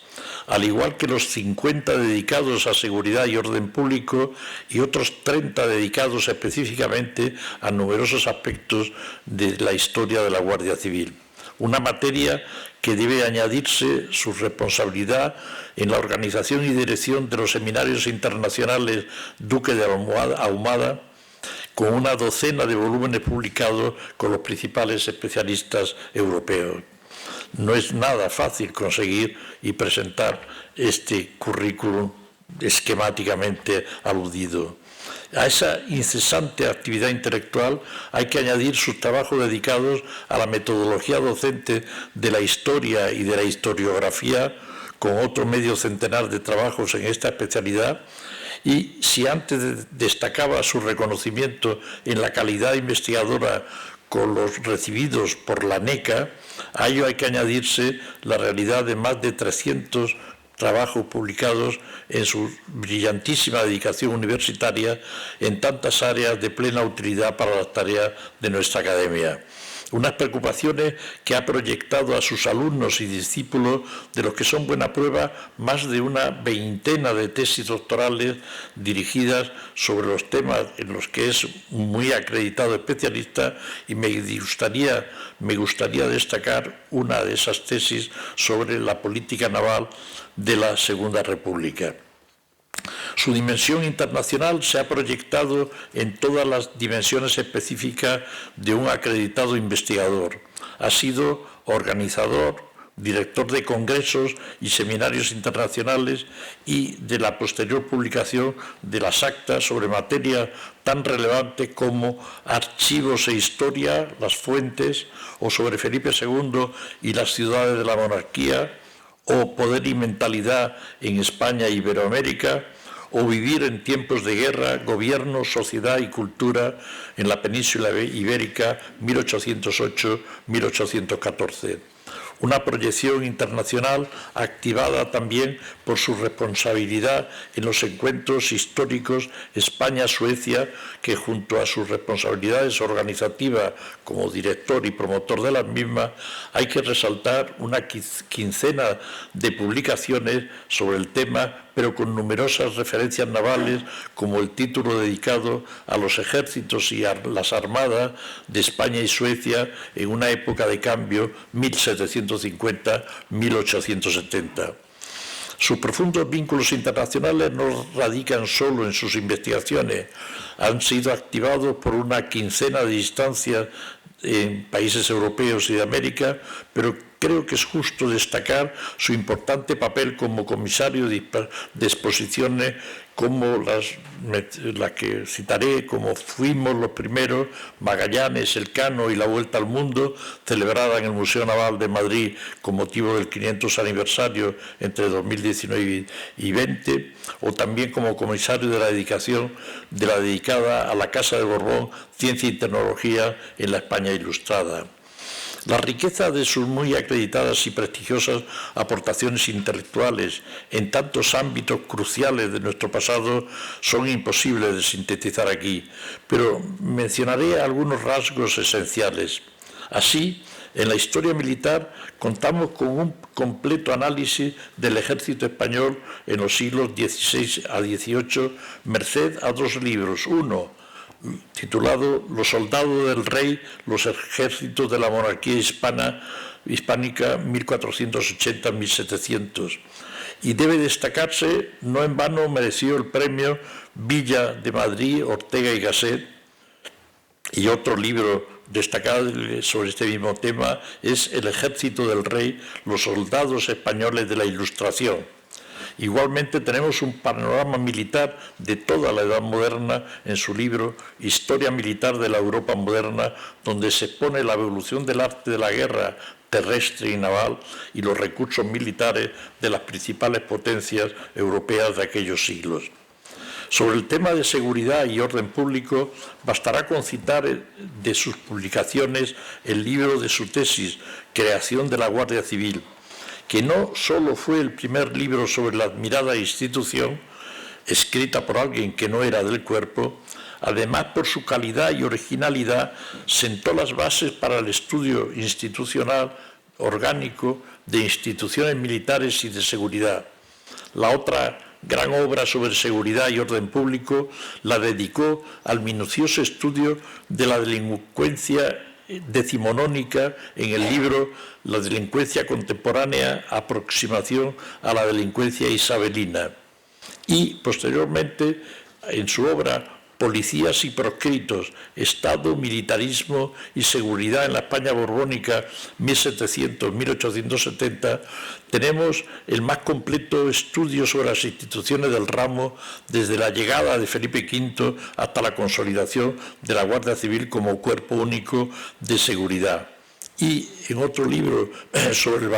al igual que los 50 dedicados a seguridad y orden público y otros 30 dedicados específicamente a numerosos aspectos de la historia de la Guardia Civil. Una materia que debe añadirse su responsabilidad en la organización y dirección de los seminarios internacionales Duque de Ahumada, con una docena de volúmenes publicados con los principales especialistas europeos. No es nada fácil conseguir y presentar este currículum esquemáticamente aludido. A esa incesante actividad intelectual hay que añadir sus trabajos dedicados a la metodología docente de la historia y de la historiografía, con otro medio centenar de trabajos en esta especialidad. Y si antes destacaba su reconocimiento en la calidad investigadora con los recibidos por la NECA, a ello hay que añadirse la realidad de más de 300 trabajos publicados en su brillantísima dedicación universitaria en tantas áreas de plena utilidad para las tareas de nuestra academia. Unas preocupaciones que ha proyectado a sus alumnos y discípulos, de los que son buena prueba más de una veintena de tesis doctorales dirigidas sobre los temas en los que es muy acreditado especialista, y me gustaría destacar una de esas tesis sobre la política naval de la Segunda República. Su dimensión internacional se ha proyectado en todas las dimensiones específicas de un acreditado investigador. Ha sido organizador, director de congresos y seminarios internacionales y de la posterior publicación de las actas sobre materias tan relevantes como archivos e historia, las fuentes, o sobre Felipe II y las ciudades de la monarquía, o poder y mentalidad en España e Iberoamérica, o Vivir en tiempos de guerra, gobierno, sociedad y cultura en la península ibérica 1808-1814. Una proyección internacional activada también por su responsabilidad en los encuentros históricos España-Suecia, que junto a sus responsabilidades organizativas como director y promotor de las mismas, hay que resaltar una quincena de publicaciones sobre el tema, pero con numerosas referencias navales, como el título dedicado a los ejércitos y a las armadas de España y Suecia en una época de cambio 1750-1870. Sus profundos vínculos internacionales no radican solo en sus investigaciones, han sido activados por una quincena de instancias en países europeos y de América, pero creo que es justo destacar su importante papel como comisario de exposiciones como la que citaré, como Fuimos los primeros, Magallanes, Elcano y la Vuelta al Mundo, celebrada en el Museo Naval de Madrid con motivo del 500 aniversario entre 2019 y 20, o también como comisario de la dedicada a la Casa de Borbón, Ciencia y Tecnología en la España Ilustrada. La riqueza de sus muy acreditadas y prestigiosas aportaciones intelectuales en tantos ámbitos cruciales de nuestro pasado son imposibles de sintetizar aquí, pero mencionaré algunos rasgos esenciales. Así, en la historia militar contamos con un completo análisis del ejército español en los siglos XVI a XVIII, merced a dos libros. Uno, titulado Los soldados del rey, los ejércitos de la monarquía hispánica 1480-1700. Y debe destacarse, no en vano mereció el premio Villa de Madrid, Ortega y Gasset. Y otro libro destacable sobre este mismo tema es El ejército del rey, los soldados españoles de la Ilustración. Igualmente tenemos un panorama militar de toda la Edad Moderna en su libro Historia Militar de la Europa Moderna, donde se expone la evolución del arte de la guerra terrestre y naval y los recursos militares de las principales potencias europeas de aquellos siglos. Sobre el tema de seguridad y orden público, bastará con citar de sus publicaciones el libro de su tesis, Creación de la Guardia Civil, que no solo fue el primer libro sobre la admirada institución, escrita por alguien que no era del cuerpo, además por su calidad y originalidad, sentó las bases para el estudio institucional orgánico de instituciones militares y de seguridad. La otra gran obra sobre seguridad y orden público la dedicó al minucioso estudio de la delincuencia decimonónica en el libro La delincuencia contemporánea, aproximación a la delincuencia isabelina, y posteriormente en su obra Policías y proscritos, Estado, militarismo y seguridad en la España borbónica 1700-1870, tenemos el más completo estudio sobre las instituciones del ramo desde la llegada de Felipe V hasta la consolidación de la Guardia Civil como cuerpo único de seguridad. Y en otro libro sobre el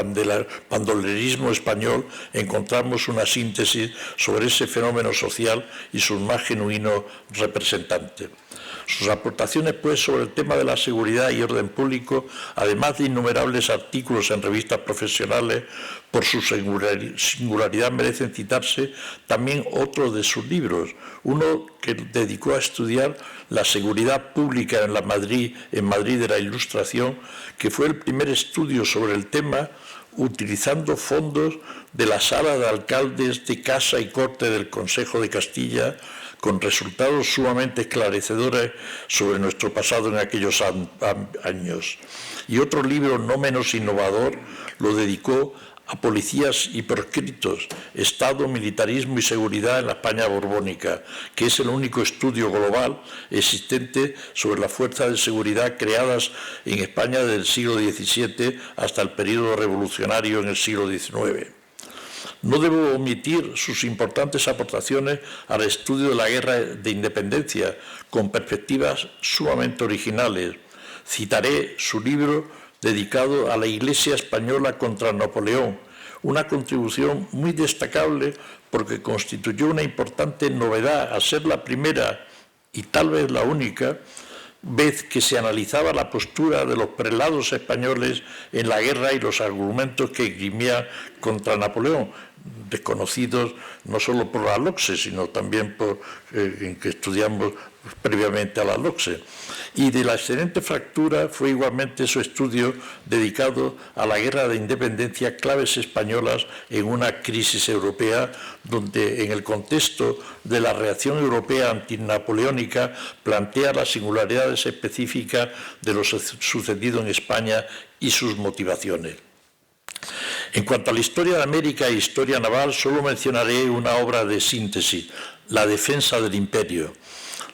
bandolerismo español encontramos una síntesis sobre ese fenómeno social y sus más genuinos representantes. Sus aportaciones, pues, sobre el tema de la seguridad y orden público, además de innumerables artículos en revistas profesionales, por su singularidad merecen citarse también otros de sus libros. Uno que dedicó a estudiar la seguridad pública en Madrid de la Ilustración, que fue el primer estudio sobre el tema utilizando fondos de la Sala de Alcaldes de Casa y Corte del Consejo de Castilla, con resultados sumamente esclarecedores sobre nuestro pasado en aquellos años. Y otro libro no menos innovador lo dedicó a Policías y proscritos, Estado, militarismo y seguridad en la España borbónica, que es el único estudio global existente sobre las fuerzas de seguridad creadas en España del siglo XVII hasta el período revolucionario en el siglo XIX. No debo omitir sus importantes aportaciones al estudio de la Guerra de Independencia, con perspectivas sumamente originales. Citaré su libro dedicado a la Iglesia española contra Napoleón, una contribución muy destacable porque constituyó una importante novedad al ser la primera y tal vez la única vez que se analizaba la postura de los prelados españoles en la guerra y los argumentos que esgrimía contra Napoleón, desconocidos no solo por la LOCSE, sino también por en que estudiamos previamente a la LOCSE. Y de la excelente fractura fue igualmente su estudio dedicado a la guerra de independencia, claves españolas en una crisis europea, donde en el contexto de la reacción europea antinapoleónica plantea las singularidades específicas de lo sucedido en España y sus motivaciones. En cuanto a la historia de América e historia naval, solo mencionaré una obra de síntesis, La defensa del imperio,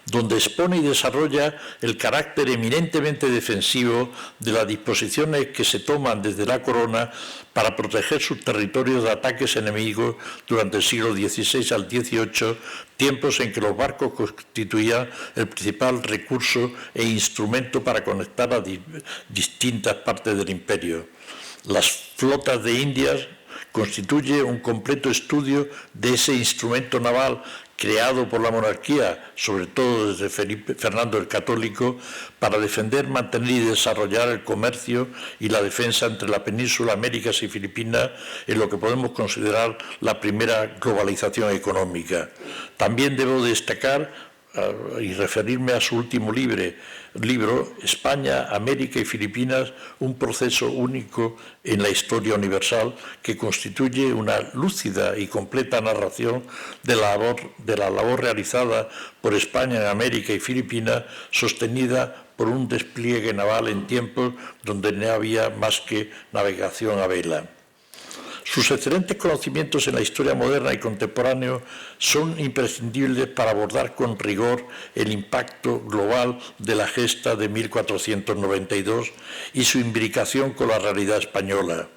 donde expone y desarrolla el carácter eminentemente defensivo de las disposiciones que se toman desde la corona para proteger sus territorios de ataques enemigos durante el siglo XVI al XVIII, tiempos en que los barcos constituían el principal recurso e instrumento para conectar a distintas partes del imperio. Las flotas de Indias constituye un completo estudio de ese instrumento naval creado por la monarquía, sobre todo desde Fernando el Católico, para defender, mantener y desarrollar el comercio y la defensa entre la península, Américas y Filipinas, en lo que podemos considerar la primera globalización económica. También debo destacar y referirme a su último libro, España, América y Filipinas, un proceso único en la historia universal, que constituye una lúcida y completa narración de la labor realizada por España en América y Filipinas, sostenida por un despliegue naval en tiempos donde no había más que navegación a vela. Sus excelentes conocimientos en la historia moderna y contemporánea son imprescindibles para abordar con rigor el impacto global de la gesta de 1492 y su imbricación con la realidad española.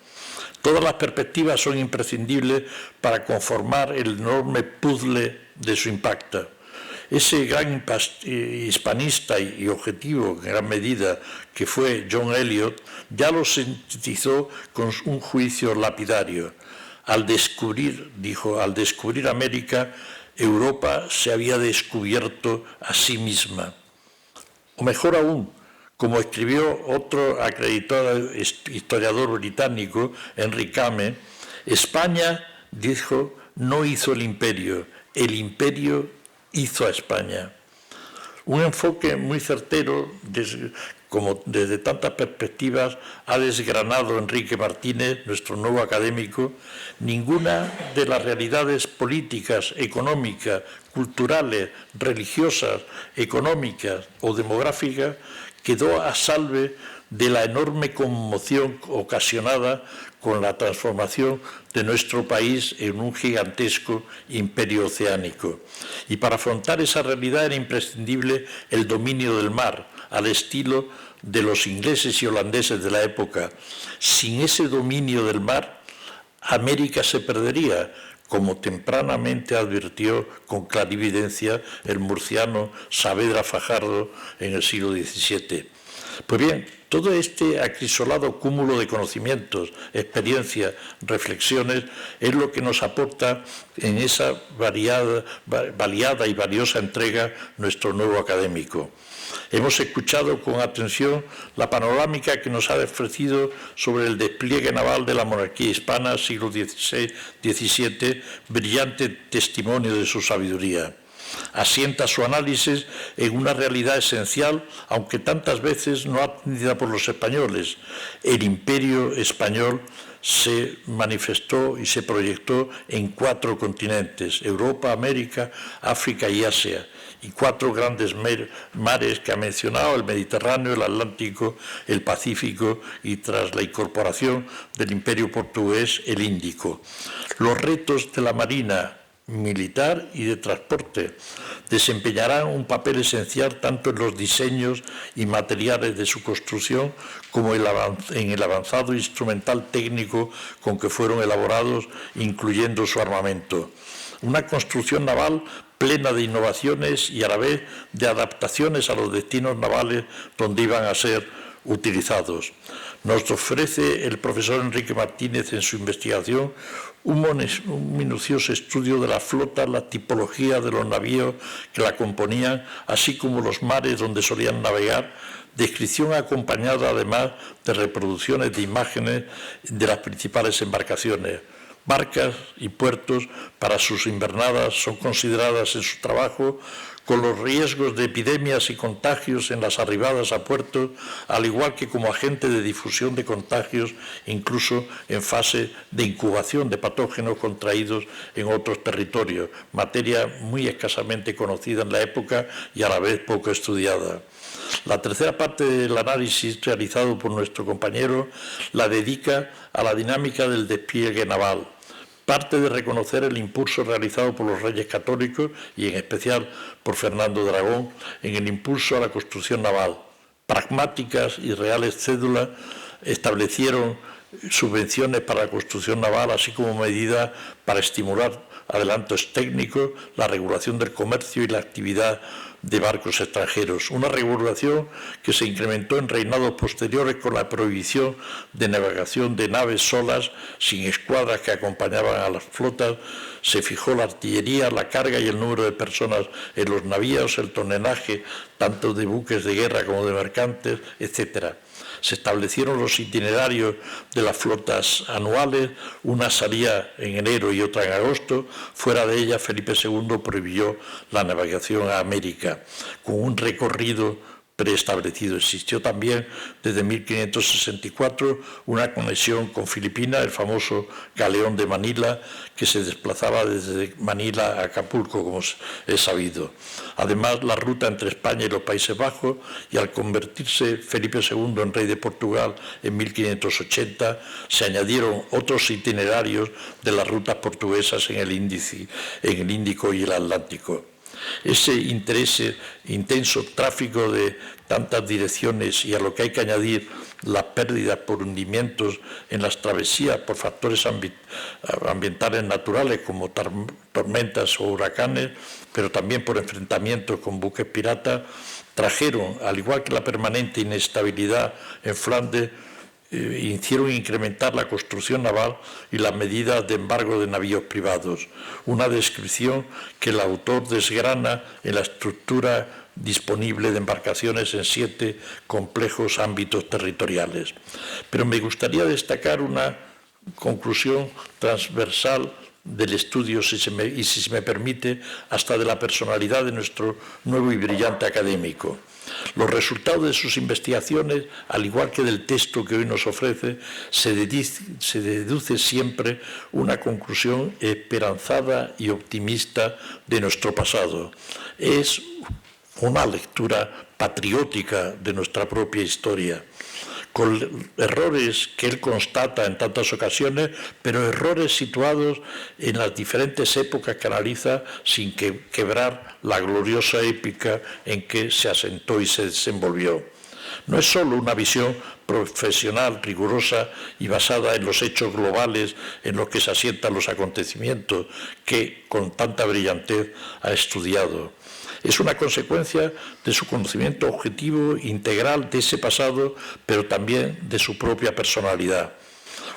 Todas las perspectivas son imprescindibles para conformar el enorme puzzle de su impacto. Ese gran hispanista y objetivo, en gran medida, que fue John Eliot, ya lo sintetizó con un juicio lapidario. Al descubrir América, Europa se había descubierto a sí misma. O mejor aún, como escribió otro acreditado historiador británico, Henry Kame, España, dijo, no hizo el imperio hizo a España. Un enfoque muy certero, como desde tantas perspectivas ha desgranado Enrique Martínez, nuestro nuevo académico. Ninguna de las realidades políticas, económicas, culturales, religiosas, económicas o demográficas quedó a salve de la enorme conmoción ocasionada con la transformación de nuestro país en un gigantesco imperio oceánico. Y para afrontar esa realidad era imprescindible el dominio del mar, al estilo de los ingleses y holandeses de la época. Sin ese dominio del mar, América se perdería, como tempranamente advirtió con clarividencia el murciano Saavedra Fajardo en el siglo XVII. Pues bien, todo este acrisolado cúmulo de conocimientos, experiencias, reflexiones, es lo que nos aporta en esa variada y valiosa entrega nuestro nuevo académico. Hemos escuchado con atención la panorámica que nos ha ofrecido sobre el despliegue naval de la monarquía hispana, siglo XVI-XVII, brillante testimonio de su sabiduría. Asienta su análisis en una realidad esencial, aunque tantas veces no atendida por los españoles. El imperio español se manifestó y se proyectó en 4 continentes, Europa, América, África y Asia, y 4 grandes mares que ha mencionado, el Mediterráneo, el Atlántico, el Pacífico y, tras la incorporación del imperio portugués, el Índico. Los retos de la Marina militar y de transporte desempeñarán un papel esencial tanto en los diseños y materiales de su construcción como en el avanzado instrumental técnico con que fueron elaborados, incluyendo su armamento. Una construcción naval plena de innovaciones y a la vez de adaptaciones a los destinos navales donde iban a ser utilizados. Nos ofrece el profesor Enrique Martínez en su investigación un minucioso estudio de la flota, la tipología de los navíos que la componían, así como los mares donde solían navegar, descripción acompañada además de reproducciones de imágenes de las principales embarcaciones. Barcas y puertos para sus invernadas son consideradas en su trabajo con los riesgos de epidemias y contagios en las arribadas a puertos, al igual que como agente de difusión de contagios, incluso en fase de incubación de patógenos contraídos en otros territorios, materia muy escasamente conocida en la época y a la vez poco estudiada. La tercera parte del análisis realizado por nuestro compañero la dedica a la dinámica del despliegue naval. Parte de reconocer el impulso realizado por los reyes católicos y en especial por Fernando de Aragón en el impulso a la construcción naval. Pragmáticas y reales cédulas establecieron subvenciones para la construcción naval, así como medidas para estimular adelantos técnicos, la regulación del comercio y la actividad de barcos extranjeros. Una regulación que se incrementó en reinados posteriores con la prohibición de navegación de naves solas, sin escuadras que acompañaban a las flotas. Se fijó la artillería, la carga y el número de personas en los navíos, el tonelaje tanto de buques de guerra como de mercantes, etc. Se establecieron los itinerarios de las flotas anuales, una salía en enero y otra en agosto. Fuera de ella, Felipe II prohibió la navegación a América, con un recorrido preestablecido. Existió también desde 1564 una conexión con Filipinas, el famoso galeón de Manila, que se desplazaba desde Manila a Acapulco, como es sabido. Además, la ruta entre España y los Países Bajos, y al convertirse Felipe II en rey de Portugal en 1580, se añadieron otros itinerarios de las rutas portuguesas en el Índico y el Atlántico. Ese intenso tráfico de tantas direcciones y a lo que hay que añadir las pérdidas por hundimientos en las travesías por factores ambientales naturales como tormentas o huracanes, pero también por enfrentamientos con buques piratas, trajeron, al igual que la permanente inestabilidad en Flandes, hicieron incrementar la construcción naval y las medidas de embargo de navíos privados, una descripción que el autor desgrana en la estructura disponible de embarcaciones en 7 complejos ámbitos territoriales. Pero me gustaría destacar una conclusión transversal del estudio, si se me permite, hasta de la personalidad de nuestro nuevo y brillante académico. Los resultados de sus investigaciones, al igual que del texto que hoy nos ofrece, se deduce siempre una conclusión esperanzada y optimista de nuestro pasado. Es una lectura patriótica de nuestra propia historia, con errores que él constata en tantas ocasiones, pero errores situados en las diferentes épocas que analiza sin quebrar la gloriosa épica en que se asentó y se desenvolvió. No es solo una visión profesional, rigurosa y basada en los hechos globales en los que se asientan los acontecimientos que con tanta brillantez ha estudiado. Es una consecuencia de su conocimiento objetivo, integral de ese pasado, pero también de su propia personalidad.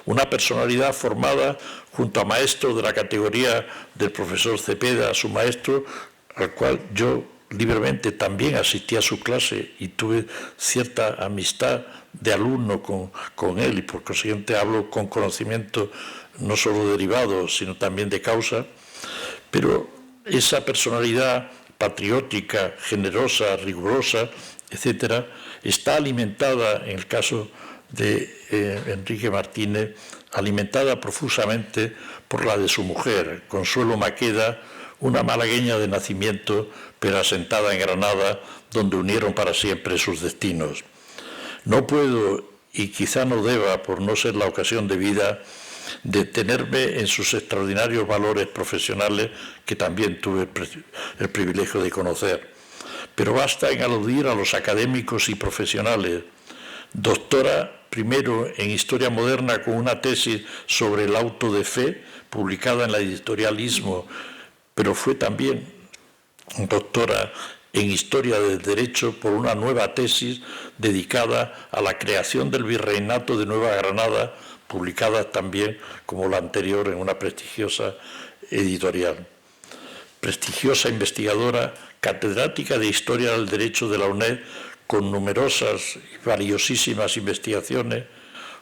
Una personalidad formada junto a maestros de la categoría del profesor Cepeda, su maestro, al cual yo libremente también asistí a su clase y tuve cierta amistad de alumno con él, y por consiguiente hablo con conocimiento no solo derivado, sino también de causa. Pero esa personalidad patriótica, generosa, rigurosa, etcétera, está alimentada, en el caso de Enrique Martínez, alimentada profusamente por la de su mujer, Consuelo Maqueda, una malagueña de nacimiento, pero asentada en Granada, donde unieron para siempre sus destinos. No puedo, y quizá no deba, por no ser la ocasión debida, detenerme en sus extraordinarios valores profesionales que también tuve el privilegio de conocer. Pero basta en aludir a los académicos y profesionales. Doctora primero en Historia Moderna con una tesis sobre el auto de fe, publicada en la editorial Istmo, pero fue también doctora en Historia del Derecho por una nueva tesis dedicada a la creación del Virreinato de Nueva Granada, publicada también como la anterior en una prestigiosa editorial. Prestigiosa investigadora, catedrática de Historia del Derecho de la UNED, con numerosas y valiosísimas investigaciones.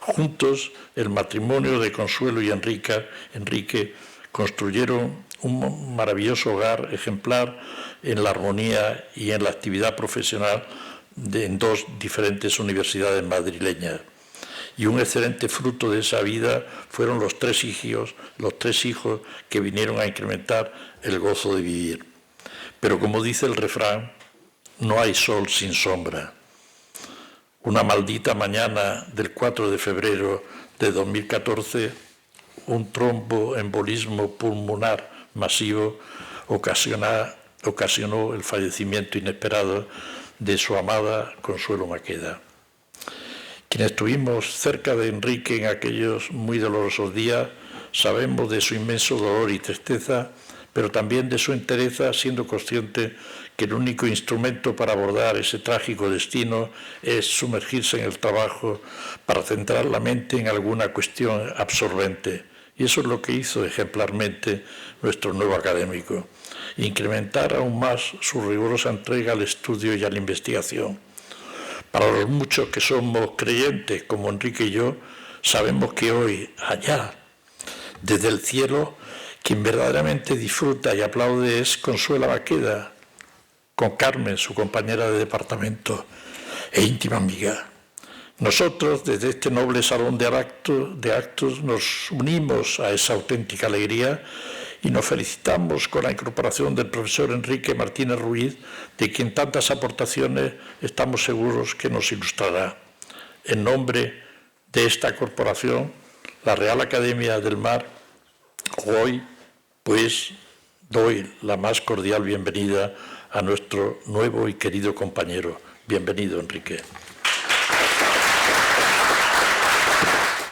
Juntos, el matrimonio de Consuelo y Enrique construyeron un maravilloso hogar ejemplar en la armonía y en la actividad profesional en dos diferentes universidades madrileñas. Y un excelente fruto de esa vida fueron los tres hijos que vinieron a incrementar el gozo de vivir. Pero como dice el refrán, no hay sol sin sombra. Una maldita mañana del 4 de febrero de 2014, un tromboembolismo pulmonar masivo ocasionó el fallecimiento inesperado de su amada Consuelo Maqueda. Quienes estuvimos cerca de Enrique en aquellos muy dolorosos días sabemos de su inmenso dolor y tristeza, pero también de su entereza, siendo consciente que el único instrumento para abordar ese trágico destino es sumergirse en el trabajo para centrar la mente en alguna cuestión absorbente. Y eso es lo que hizo ejemplarmente nuestro nuevo académico, incrementar aún más su rigurosa entrega al estudio y a la investigación. Para los muchos que somos creyentes, como Enrique y yo, sabemos que hoy, allá, desde el cielo, quien verdaderamente disfruta y aplaude es Consuelo Maqueda, con Carmen, su compañera de departamento e íntima amiga. Nosotros, desde este noble salón de actos, nos unimos a esa auténtica alegría y nos felicitamos con la incorporación del profesor Enrique Martínez Ruiz, de quien tantas aportaciones estamos seguros que nos ilustrará. En nombre de esta corporación, la Real Academia del Mar, hoy, pues, doy la más cordial bienvenida a nuestro nuevo y querido compañero. Bienvenido, Enrique.